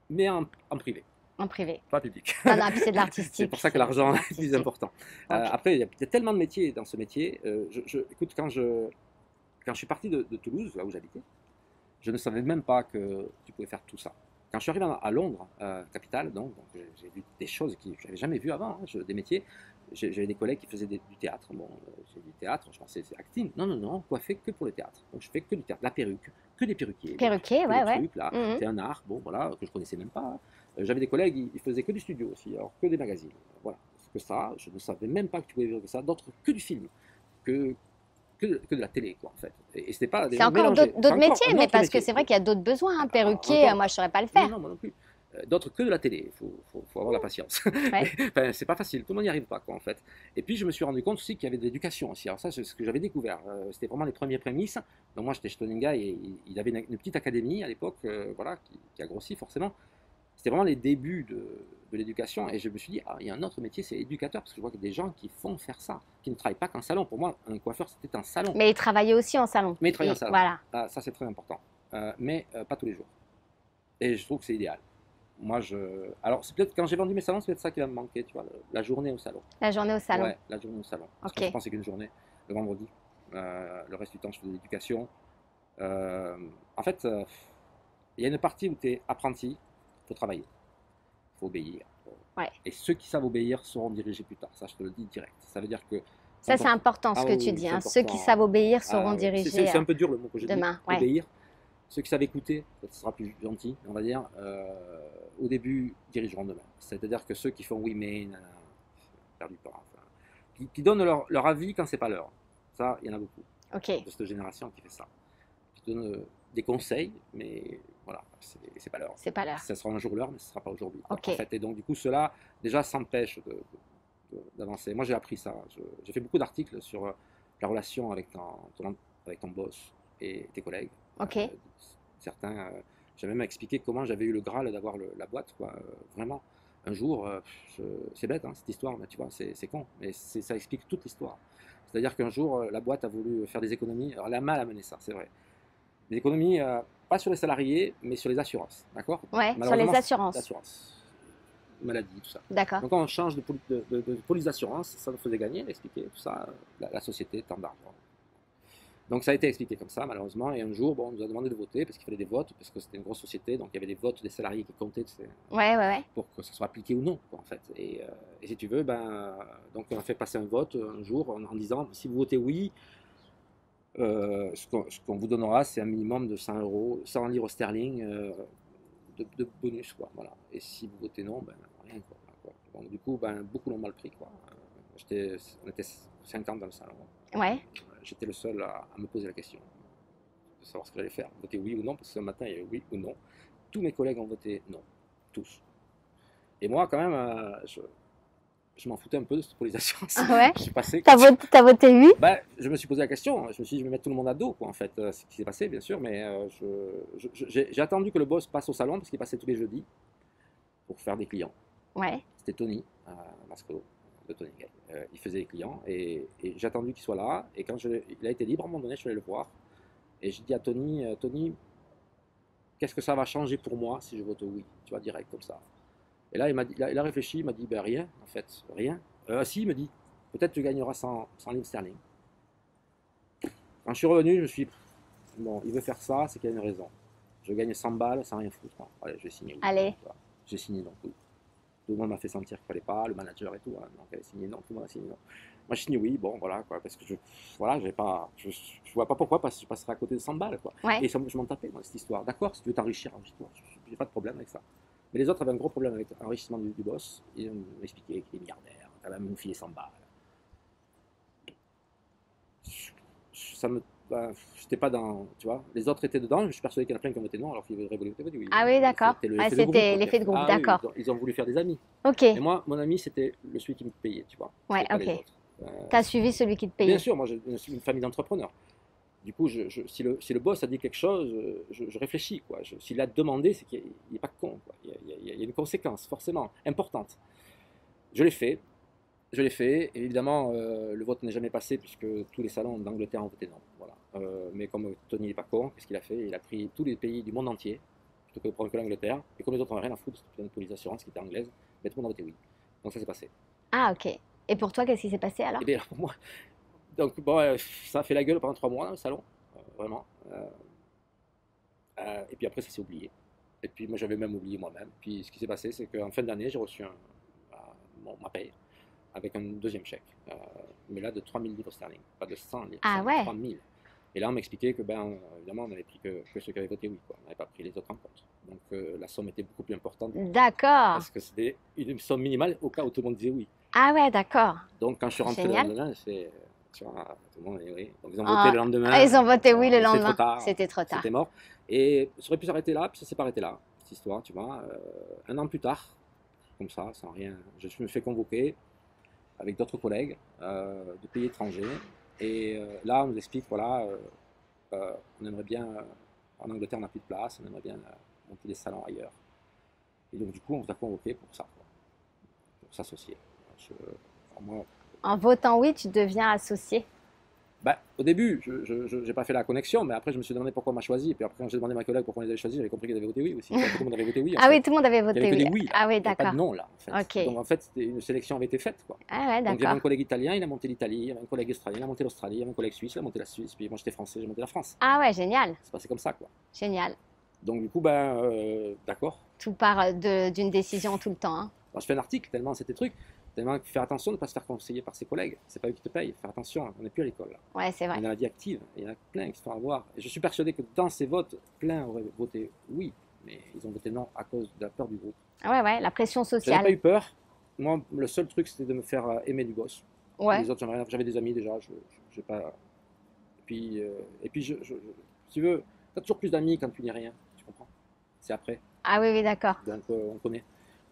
Mais en privé. En privé. Pas public. Non, puis c'est de l'artistique. C'est pour ça que l'argent est plus important. Okay. Après, il y a tellement de métiers dans ce métier. Écoute, quand je suis parti de Toulouse, là où j'habitais, je ne savais même pas que tu pouvais faire tout ça. Quand je suis arrivé à Londres, capitale, donc j'ai vu des choses que je n'avais jamais vues avant, des métiers. J'avais des collègues qui faisaient du théâtre. Bon, j'ai du théâtre, je pensais c'est acting. Non, coiffé que pour le théâtre. Donc je fais que du théâtre, la perruque, que des perruquiers. Perruquier, ouais. Trucs, là. C'est un art, bon, voilà, que je connaissais même pas. J'avais des collègues, ils faisaient que du studio aussi, alors que des magazines. Voilà, que ça, je ne savais même pas que tu pouvais vivre que ça. D'autres que du film, que de la télé, quoi, en fait. Et c'était pas. C'est encore d'autres métiers, mais parce que c'est vrai qu'il y a d'autres besoins. Perruquier, moi, je ne saurais pas le faire. Non, moi non plus. D'autres que de la télé, il faut avoir la patience. Enfin, c'est pas facile, tout le monde n'y arrive pas, quoi, en fait. Et puis je me suis rendu compte aussi qu'il y avait de l'éducation aussi. Alors ça, c'est ce que j'avais découvert. C'était vraiment les premières prémices. Donc moi, j'étais chez Toninga et il avait une petite académie à l'époque, voilà, qui a grossi forcément. C'était vraiment les débuts de l'éducation et je me suis dit, il y a un autre métier, c'est éducateur, parce que je vois que des gens qui font faire ça, qui ne travaillent pas qu'en salon. Pour moi, un coiffeur, c'était un salon. Mais il travaillait aussi en salon. Mais il travaillait en salon. Voilà. Ça, c'est très important. Mais pas tous les jours. Et je trouve que c'est idéal. moi, alors, c'est peut-être quand j'ai vendu mes salons, c'est peut-être ça qui va me manquer, tu vois, la journée au salon. La journée au salon. Ouais, la journée au salon. Parce que Ok. je pense que c'est qu'une journée, le vendredi. Le reste du temps, je fais de l'éducation. Euh, En fait, il y a une partie où tu es apprenti, il faut travailler, il faut obéir. Ouais. Et ceux qui savent obéir seront dirigés plus tard. Ça, je te le dis direct. Ça veut dire que Ça, quand c'est on... important ce Ah que oui, tu oui, dis, c'est hein. Ceux qui important. savent obéir seront Ah oui. dirigés C'est un peu dur le mot que je dis, demain. Ouais. obéir. Ceux qui savent écouter, ce sera plus gentil, on va dire, au début, dirigeront demain. C'est-à-dire que ceux qui font oui, mais, perdu pas, enfin, qui donnent leur avis quand c'est pas l'heure. Ça, il y en a beaucoup Ok. de cette génération qui fait ça. Qui donnent des conseils, mais voilà, c'est pas l'heure. C'est pas l'heure. Ça sera un jour l'heure, mais ce sera pas aujourd'hui. Ok. En fait, et donc du coup, cela déjà s'empêche d'avancer. Moi, j'ai appris ça. J'ai fait beaucoup d'articles sur la relation avec ton boss et tes collègues. Ok. Certains, j'ai même expliqué comment j'avais eu le Graal d'avoir la boîte, quoi. Vraiment. Un jour, c'est bête, hein, cette histoire, mais tu vois, c'est con, mais ça explique toute l'histoire. C'est-à-dire qu'un jour, la boîte a voulu faire des économies. Alors, elle a mal amené ça, c'est vrai. Des économies, pas sur les salariés, mais sur les assurances, d'accord? Ouais, sur les Malheureusement, assurances. l'assurance, maladie, tout ça. D'accord. Donc, quand on change de police d'assurance, ça nous faisait gagner, expliquer tout ça, la société, tant d'argent. Donc ça a été expliqué comme ça, malheureusement. Et un jour, bon, on nous a demandé de voter parce qu'il fallait des votes, parce que c'était une grosse société, donc il y avait des votes des salariés qui comptaient Ouais. pour que ça soit appliqué ou non, quoi, en fait. Et si tu veux, donc on a fait passer un vote un jour en disant si vous votez oui, ce qu'on vous donnera, c'est un minimum de 100 euros, 100 livres sterling de bonus, quoi. Voilà. Et si vous votez non, rien, quoi. Donc du coup, beaucoup l'ont mal pris, quoi. On était 50 dans le salon. Ouais. J'étais le seul à me poser la question de savoir ce que j'allais faire, voter oui ou non, parce que ce matin il y avait oui ou non. Tous mes collègues ont voté non, tous. Et moi, quand même, je m'en foutais un peu de cette polarisation. Ouais. Je suis passé. T'as voté oui? Je me suis posé la question. Je me suis dit, je vais mettre tout le monde à dos, quoi, en fait. Ce qui s'est passé, bien sûr, mais j'ai attendu que le boss passe au salon, parce qu'il passait tous les jeudis, pour faire des clients. Ouais. C'était Tony, Mascolo, de Tony Gay. Il faisait des clients, et j'ai attendu qu'il soit là. Et quand il a été libre, à un moment donné, je suis allé le voir. Et j'ai dit à Tony, Tony, qu'est-ce que ça va changer pour moi si je vote oui? Tu vois, direct, comme ça. Et là, il a réfléchi, il m'a dit, rien, en fait, rien. Si, il me dit, peut-être tu gagneras 100 livres sterling. Quand je suis revenu, je me suis dit, bon, il veut faire ça, c'est qu'il y a une raison. Je gagne 100 balles sans rien foutre. Allez, je vais signer oui. Allez. J'ai signé non. Tout le monde m'a fait sentir qu'il fallait pas, le manager et tout. Hein, donc, elle a signé non, tout le monde a signé non. Moi, je signe oui, bon, voilà, quoi, parce que je vois pas pourquoi je passerais à côté de 100 balles, quoi. Ouais. Et je m'en tapais, moi, cette histoire. D'accord, si tu veux t'enrichir, enrichis-toi, j'ai pas de problème avec ça. Mais les autres avaient un gros problème avec l'enrichissement du boss. Ils m'expliquaient qu'il est milliardaire, quand même, nous filer 100 balles. Ça me. J'étais pas dans. Tu vois, les autres étaient dedans, je suis persuadé qu'il y en a plein qui ont voté non, alors qu'ils auraient voulu voter oui. Ah oui, d'accord. C'était l'effet de groupe, Ah, d'accord. oui, ils ont voulu faire des amis. Ok. Et moi, mon ami, c'était celui qui me payait, tu vois. Ouais, Pas les ok. autres. T'as suivi celui qui te payait. Bien sûr, moi, je suis une famille d'entrepreneurs. Du coup, si le boss a dit quelque chose, je réfléchis, quoi. S'il a demandé, c'est qu'il n'est pas con, quoi. Il y a une conséquence, forcément, importante. Je l'ai fait. Et évidemment, le vote n'est jamais passé puisque tous les salons d'Angleterre ont voté non. Voilà. Mais comme Tony n'est pas con, qu'est-ce qu'il a fait? Il a pris tous les pays du monde entier, plutôt que de prendre que l'Angleterre. Et comme les autres n'avaient rien à foutre, c'était une police d'assurance qui était anglaise, mais tout le monde a voté oui. Donc ça s'est passé. Ah, ok. Et pour toi, qu'est-ce qui s'est passé alors? Et bien, pour moi, donc bon, ça a fait la gueule pendant 3 mois dans le salon, vraiment. Et puis après, ça s'est oublié. Et puis moi, j'avais même oublié moi-même. Puis ce qui s'est passé, c'est qu'en fin d'année, j'ai reçu ma paye avec un deuxième chèque. Mais là, de 3000 livres sterling, pas de 100 livres Ah sterling, ouais. 3000. Et là, on m'expliquait que, évidemment, on n'avait pris que ceux qui avaient voté oui, quoi. On n'avait pas pris les autres en compte. Donc la somme était beaucoup plus importante D'accord. parce que c'était une somme minimale au cas où tout le monde disait oui. Ah ouais, d'accord. Donc quand je suis rentré Génial. le lendemain, tu vois, tout le monde a dit oui. Donc ils ont Ah, voté le lendemain. ils ont voté oui le C'était lendemain. trop tard. C'était trop tard. C'était mort. Et ça aurait pu s'arrêter là, puis ça s'est pas arrêté là, cette histoire, tu vois. Un an plus tard, comme ça, sans rien, je me fais convoquer avec d'autres collègues de pays étrangers. Et là, on nous explique, voilà, on aimerait bien, en Angleterre, on n'a plus de place, on aimerait bien monter des salons ailleurs. Et donc, du coup, on vous a convoqué pour ça, quoi, pour s'associer. Moi, En votant oui, tu deviens associé. Bah, au début, je n'ai pas fait la connexion, mais après, je me suis demandé pourquoi on m'a choisi. Et puis après, quand j'ai demandé à ma collègue pourquoi on les avait choisis, j'avais compris qu'ils avaient voté oui aussi. Tout le monde avait voté oui, en Ah oui, fait. tout le monde avait Il n'y avait voté que des oui. oui, là. Ah oui, Il n'y avait pas de d'accord. non, là, en fait. Ok. Donc, en fait, une sélection avait été faite, quoi. Ah ouais, Donc, il y avait un d'accord. collègue italien, il a monté l'Italie. Il y avait un collègue australien, il a monté l'Australie. Il y avait un collègue suisse, il a monté la Suisse. Puis moi, j'étais français, j'ai monté la France. Ah ouais, génial. C'est passé comme ça, quoi. Génial. Donc, du coup, ben, d'accord. Tout part d'une décision tout le temps, hein. Alors, je fais un article tellement c'était truc, tellement faire attention de ne pas se faire conseiller par ses collègues. C'est pas eux qui te payent. Faire attention, on n'est plus à l'école, là. Ouais, c'est On vrai. est dans la vie active. Il y en a plein qui se font avoir. Et je suis persuadé que dans ces votes, plein auraient voté oui, mais ils ont voté non à cause de la peur du groupe. Ah ouais, ouais, la pression Je n'avais sociale. pas eu peur. Moi, le seul truc, c'était de me faire aimer du boss. Ouais. Les autres, j'avais des amis déjà. Je pas. Et puis si tu veux, tu as toujours plus d'amis quand tu n'es rien. Tu comprends? C'est après. Ah oui, oui, d'accord. Donc, on connaît.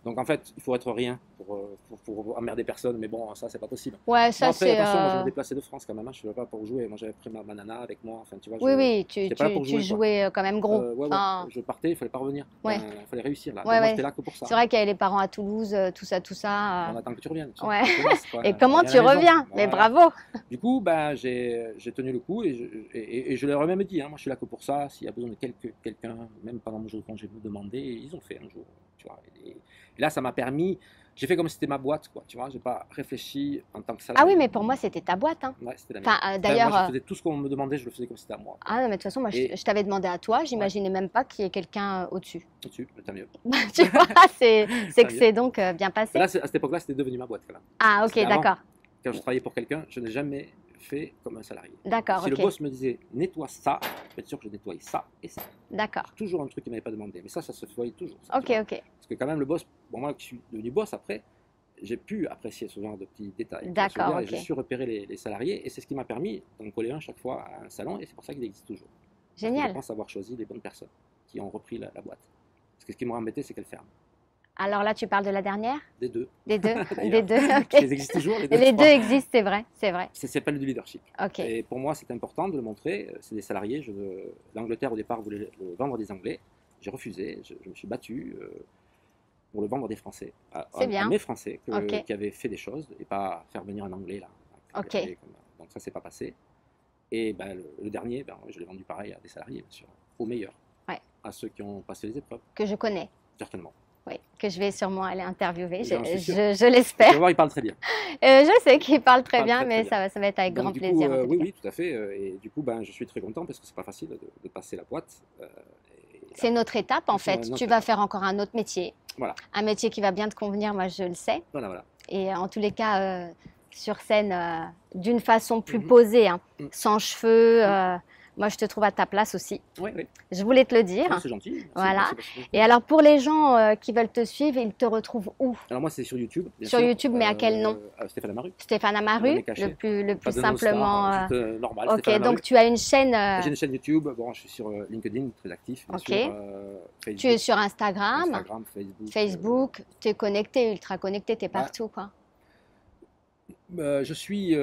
Donc, en fait, il faut être rien pour emmerder personne. Mais bon, ça, c'est pas possible. Ouais, Bon, ça après, c'est. attention, moi, je me déplaçais de France quand même. Hein. Je ne suis pas pour jouer. Moi, j'avais pris ma nana avec moi. Enfin, tu vois, Oui, oui, tu, j'étais pas là pour tu jouer, quoi. jouais quand même gros. Ouais, ouais. Enfin, Je partais, il fallait pas revenir. ouais. Il fallait réussir là. Ouais, Donc, moi, ouais. j'étais là que pour ça. C'est vrai qu'il y avait les parents à Toulouse, tout ça, tout ça. On attend que tu reviennes. Tu Ouais. connaisses, quoi. Et comment Viens à tu la maison. reviens? Mais Voilà. bravo. Du coup, ben, j'ai tenu le coup et je leur ai même dit, hein, moi je suis là que pour ça, s'il y a besoin de quelqu'un, même pendant mon jour de congé, vous demander, ils ont fait un jour, tu vois. Et là, ça m'a permis, j'ai fait comme si c'était ma boîte, quoi, tu vois, j'ai pas réfléchi en tant que Ah salarié. oui, mais pour moi, c'était ta boîte, hein. Ouais, c'était la mienne. Enfin, Enfin, d'ailleurs. moi, je faisais tout ce qu'on me demandait, je le faisais comme si c'était à moi. Ah non, mais de toute façon, moi, Et- je t'avais demandé à toi, j'imaginais même pas qu'il y ait quelqu'un au-dessus. Au-dessus, tant mieux. Tu vois, c'est Tant que mieux. c'est donc bien passé. Là, à cette époque-là, c'était devenu ma boîte, quand même. Ah, ok, C'était avant. d'accord. Quand je travaillais pour quelqu'un, je n'ai jamais fait comme un salarié. D'accord, Si le ok. boss me disait nettoie ça, je peux être sûr que je nettoyais ça et ça. D'accord. Toujours un truc qu'il m'avait pas demandé. Mais ça se voyait toujours. Ça, Ok, tu vois. ok. Parce que quand même, le boss, bon, moi qui suis devenu boss après, j'ai pu apprécier ce genre de petits détails. Tu vois ce que je veux D'accord, dire. Et ok. j'ai su repérer les salariés et c'est ce qui m'a permis d'en coller un chaque fois à un salon et c'est pour ça qu'il existe toujours. Parce que Génial. je pense avoir choisi les bonnes personnes qui ont repris la boîte. Parce que ce qui m'a embêté, c'est qu'elle ferme. Alors là, tu parles de la dernière? Des deux. Des deux? D'ailleurs. Des deux, ok. Elles existent toujours, les deux. Les je deux crois. existent, c'est vrai, c'est vrai. C'est pas du leadership. Ok. Et pour moi, c'est important de le montrer. C'est des salariés. L'Angleterre, au départ, voulait le vendre des Anglais. J'ai refusé. Je me suis battu pour le vendre des Français. C'est bien. À mes Français Ok. qui avaient fait des choses et pas faire venir un Anglais là. Ok. Donc ça, c'est pas passé. Et ben, le dernier, ben, je l'ai vendu pareil à des salariés, bien sûr. Aux meilleurs. Ouais. À ceux qui ont passé les épreuves, Que je connais, certainement. oui. Que je vais sûrement aller interviewer, J'en suis sûr. je Tu vas l'espère. voir, il parle très bien. Je sais qu'il parle très Parle bien, très, mais très bien. ça va être avec Donc, grand du plaisir. coup, en tout oui, cas. oui, tout à fait. Et du coup, ben, je suis très content parce que c'est pas facile de passer la boîte. Et C'est notre étape en C'est fait. notre Tu vas étape. faire encore un autre métier. Voilà. Un métier qui va bien te convenir, moi je le sais. Voilà. Et en tous les cas, sur scène, d'une façon plus Mhm. posée, hein, Mhm. sans cheveux. Moi je te trouve à ta place aussi. Oui, oui. Je voulais te le dire. Ah, c'est gentil. Merci, Voilà. merci. Et alors pour les gens qui veulent te suivre, ils te retrouvent où? Alors moi, c'est sur YouTube. Bien Sur sûr. YouTube, mais à quel nom? Stéphane Amaru. Stéphane Rien Amaru, n'est caché. le Pas plus de no simplement. star, juste normal. Ok, Stéphane Amaru. donc tu as une chaîne. J'ai une chaîne YouTube. Bon, je suis sur LinkedIn, très actif. Bien Ok. sûr, Facebook, Tu es sur Instagram, Instagram, Facebook. Facebook, tu es connecté, ultra connecté, tu es partout quoi. Je suis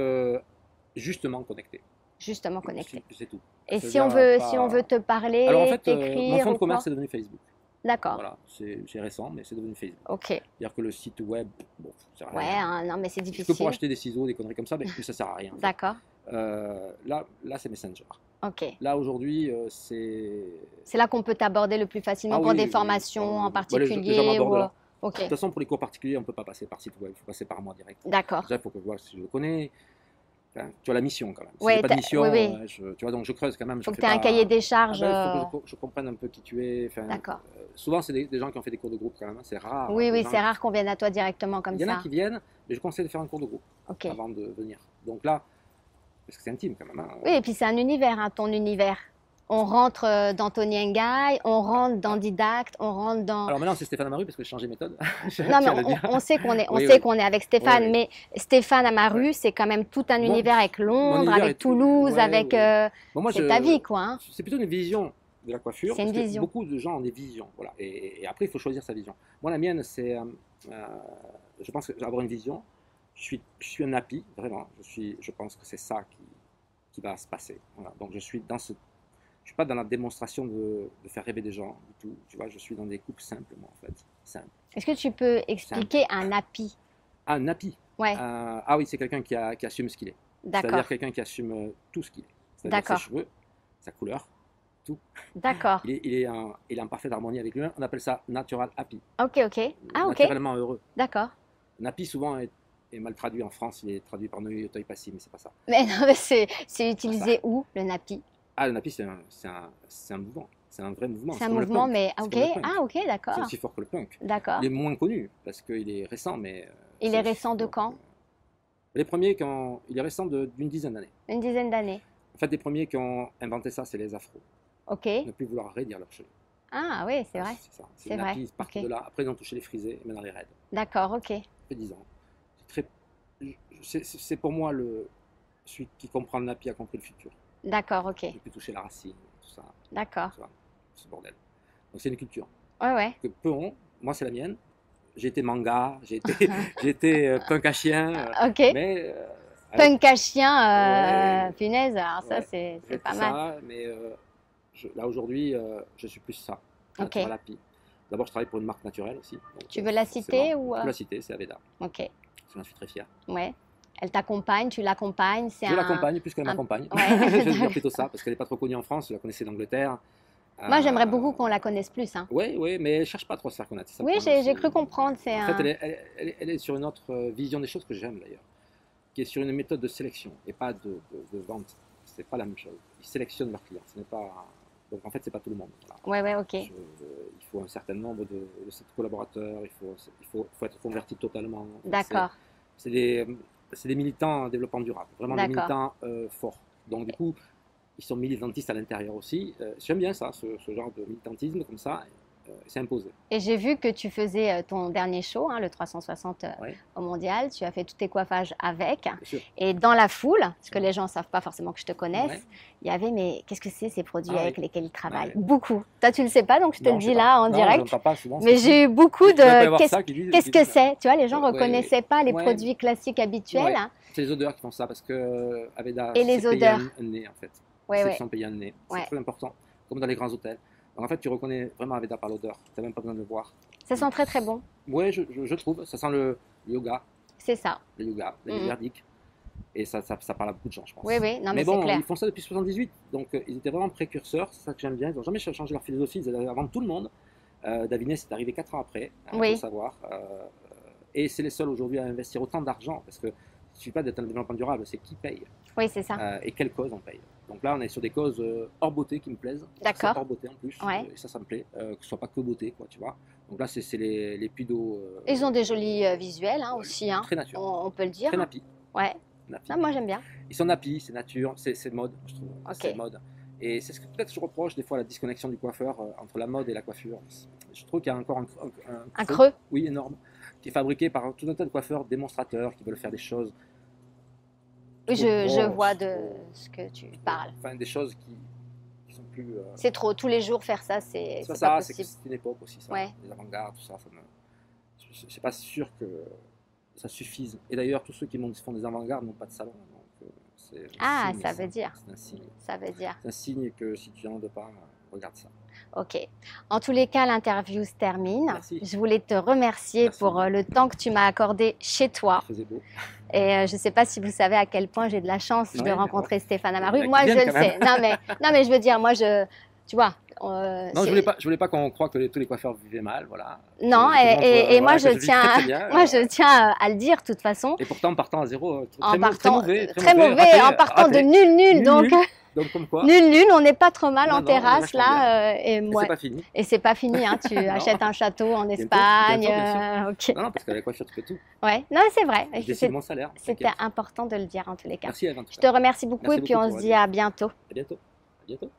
justement connecté. Justement connecté. C'est tout. Et Ça veut si on dire, veut, pas- si on veut te parler, Alors en fait, mon t'écrire fonds de ou commerce quoi? c'est devenu Facebook. D'accord. Voilà, c'est récent, mais c'est devenu Facebook. Ok. C'est-à-dire que le site web, bon, ça sert à Ouais, rien. hein, non mais c'est Que pour difficile. acheter des ciseaux, des conneries comme ça, mais ça sert à rien. En fait. D'accord. Là, c'est Messenger. Ok. Là aujourd'hui, c'est. C'est là qu'on peut t'aborder le plus facilement Ah pour oui, des oui, formations en Bah, les gens particulier m'abordent ou... là. Ok. De toute façon, pour les cours particuliers, on ne peut pas passer par site web, il faut passer par moi direct. D'accord. Déjà, il faut que je vois si je le connais. Enfin, tu as la mission quand même. Si Ouais, j'ai pas de mission, oui, oui. tu vois, donc je creuse quand même. Faut je que fais tu aies un pas- cahier des Ah charges. ben, il faut que je comprenne un peu qui tu es. Enfin, D'accord. souvent, c'est des gens qui ont fait des cours de groupe quand même. Hein, c'est rare. Oui, des oui, gens c'est qui- rare qu'on vienne à toi directement comme Il y en a ça. qui viennent, mais je conseille de faire un cours de groupe Ok. avant de venir. Donc là, parce que c'est intime quand même. Hein. Oui, et puis c'est un univers, hein, ton univers. On rentre dans Tony Ngaï, on rentre dans Didacte, on rentre dans... Alors maintenant, c'est Stéphane Amaru parce que j'ai changé de méthode. Je Non, mais tiens à le dire. on sait qu'on est, Oui, oui. avec Stéphane, Oui, oui. mais Stéphane Amaru, c'est quand même tout un Bon, univers avec Londres, univers avec est- Toulouse, ouais, avec... ouais. Bon, moi, c'est ta vie, quoi. Hein. C'est plutôt une vision de la coiffure. C'est une parce que vision. Beaucoup de gens ont des visions. Voilà. Et après, il faut choisir sa vision. Moi, la mienne, c'est. Je pense avoir une vision. Je suis un happy, vraiment. Je pense que c'est ça qui va se passer. Voilà. Donc, je suis dans ce. Je suis pas dans la démonstration de faire rêver des gens du tout. Tu vois, je suis dans des coupes simples, moi, en fait. Simple. Est-ce que tu peux expliquer un happy? Ah, un happy. Ouais. Ah oui, c'est quelqu'un qui assume ce qu'il est. D'accord. C'est-à-dire quelqu'un qui assume tout ce qu'il est. C'est-à-dire ses D'accord. cheveux, sa couleur, tout. D'accord. Il est en parfaite harmonie avec lui-même. On appelle ça natural happy, Ok, ok. Ah, ok. naturellement heureux. D'accord. Happy souvent est mal traduit en France, il est traduit par Neuilly Passy, mais c'est pas ça. Mais non, mais c'est utilisé où, le nappy? Ah, le happy, c'est un mouvement, c'est un vrai mouvement. C'est un comme le mouvement, punk. mais C'est ok. comme le punk. Ah, ok, C'est d'accord. aussi fort que le punk. D'accord. Il est moins connu parce qu'il est récent, mais. Il est récent de donc, quand? les premiers, il est récent d'une dizaine d'années. Une dizaine d'années. En fait, les premiers qui ont inventé ça, c'est les afros. Ok. Ne plus vouloir raidir leurs cheveux. Ah, oui, c'est vrai. C'est ça. C'est Les vrai. nappies partent Ok. de là. Après, ils ont touché les frisés et maintenant les raides. D'accord, ok. Ça fait 10 ans. C'est pour moi celui qui comprend le nappy a compris le futur. D'accord, ok. Il peut toucher la racine, tout ça, D'accord. tu vois, ce bordel. Donc c'est une culture Ouais, ouais. que peu ont. Moi, c'est la mienne. J'ai été manga, j'ai été punk à chien, Ok. mais avec- Punk à chien, Ouais. punaise, alors ça, Ouais. c'est j'ai pas fait mal. ça, mais là aujourd'hui, je suis plus ça. Ok. Natural happy. D'abord, je travaille pour une marque naturelle aussi. Donc, Tu veux la citer forcément, ou, Je peux la citer, c'est Aveda. Ok, J'en suis très fier. ouais. Elle t'accompagne, tu l'accompagnes, c'est Je l'accompagne plus qu'elle un- m'accompagne. Ouais. Je vais dire plutôt ça, parce qu'elle n'est pas trop connue en France, je la connaissais d'Angleterre. Moi, j'aimerais beaucoup qu'on la connaisse plus, hein. Oui, oui, mais elle ne cherche pas trop à se faire connaître. c'est ça le Oui, problème, j'ai cru comprendre, c'est En fait, un... elle est sur une autre vision des choses que j'aime d'ailleurs, qui est sur une méthode de sélection et pas de vente. C'est pas la même chose. Ils sélectionnent leurs clients. Ce n'est pas... Donc en fait, c'est pas tout le monde. Voilà. Ouais, ouais, ok. Il faut un certain nombre de collaborateurs, il faut être converti totalement. Enfin, D'accord, c'est des militants en développement durable, vraiment des D'accord. militants forts. Donc du coup, ils sont militantistes à l'intérieur aussi. J'aime bien ça, ce genre de militantisme comme ça. C'est imposé. Et j'ai vu que tu faisais ton dernier show, hein, le 360 Ouais, au mondial. Tu as fait tous tes coiffages avec. bien sûr. Et dans la foule, parce que les gens ne savent pas forcément que je te connaisse, Ouais. il y avait, mais qu'est-ce que c'est ces produits Ah avec oui. lesquels ils travaillent? Ah oui. Beaucoup. Toi, tu le sais pas, donc je te Non, le je dis sais là pas. en Non, direct. j'entends pas souvent. Mais j'ai eu beaucoup Il doit y de... avoir ça qui disent- Qu'est-ce qui que disent- c'est? Tu vois, les gens ne Ouais, reconnaissaient pas les ouais. produits classiques habituels. Ouais. C'est les odeurs qui font ça parce que Aveda, Et les c'est payer odeurs. un nez en fait. Ouais, C'est ouais. sont payés un nez. C'est Ouais. très important, comme dans les grands hôtels. Donc en fait, tu reconnais vraiment Aveda par l'odeur. Tu n'as même pas besoin de le voir. Ça sent très très bon. Ouais, je trouve. Ça sent le yoga, C'est ça. les Mhm. verdiques. Et ça parle à beaucoup de gens, je pense. Oui, oui, non, mais c'est bon, clair. ils font ça depuis 78, donc ils étaient vraiment précurseurs, c'est ça que j'aime bien. Ils n'ont jamais changé leur philosophie, ils étaient avant tout le monde. Davines est arrivé 4 ans après, il Oui. faut le savoir. Et c'est les seuls aujourd'hui à investir autant d'argent, parce que il ne suffit pas d'être un développement durable, c'est qui paye Oui, c'est ça. et quelle cause on paye. Donc là, on est sur des causes hors beauté qui me plaisent. D'accord. C'est hors beauté en plus, Ouais. et ça me plaît, que ce soit pas que beauté, quoi, tu vois. Donc là, c'est les puits d'eau. Ils ont des jolis visuels hein, aussi, hein. Très nature, On peut le dire. très nappy. Ouais. Nappy. Non, moi j'aime bien. Ils sont nappy, c'est nature, c'est mode, je trouve. Ok. C'est mode. Et c'est ce que peut-être je reproche des fois la disconnexion du coiffeur entre la mode et la coiffure. Je trouve qu'il y a encore Un creux. oui, énorme, qui est fabriqué par tout un tas de coiffeurs démonstrateurs qui veulent faire des choses. Oui, trop je grosses, vois de trop- ce que tu parles. Enfin, des choses qui sont plus. C'est trop. Tous les jours faire ça, c'est c'est pas pas ça, c'est possible. une époque aussi, ça. Ouais. Les avant-gardes, tout ça. Je suis pas sûr que ça suffise. Et d'ailleurs, tous ceux qui font des avant-gardes n'ont pas de salon. Donc, c'est un Ah, signe, ça veut dire. C'est un signe. Ça veut dire. C'est un signe que si tu n'en veux pas, regarde ça. Ok. En tous les cas, l'interview se termine. Merci. Je voulais te remercier Merci. pour le temps que tu m'as accordé chez toi. Il faisait beau. Et je ne sais pas si vous savez à quel point j'ai de la chance de Ouais, rencontrer Stéphane Il y en Amaru. a Moi, qui je viennent le quand sais. Non, mais je veux dire, moi, tu vois. Non, je voulais pas qu'on croie que tous les coiffeurs vivaient mal, voilà. Non, Je montre, et moi, voilà, je que vis tiens, très, très bien, moi, je tiens à le dire, de toute façon. Et pourtant, en partant à zéro, En très partant, mauvais, très mauvais, raté, en partant raté. de nul, Nul, donc nul. Donc comme quoi, nul, on n'est pas trop mal Non, en non, on est terrasse vachement là. Et et moi, c'est pas fini. et c'est pas fini, hein, tu achètes un château en Bientôt, Espagne. bientôt, Ok. Non, non, parce qu'avec la coiffure, tu peux tout. Ouais, non, c'est vrai. Je décide mon salaire. C'était t'inquiète. important de le dire en tous les cas. Merci, Eve, en tout Je cas. te remercie beaucoup Merci et puis beaucoup on pour se la dit à bientôt. À bientôt. À bientôt.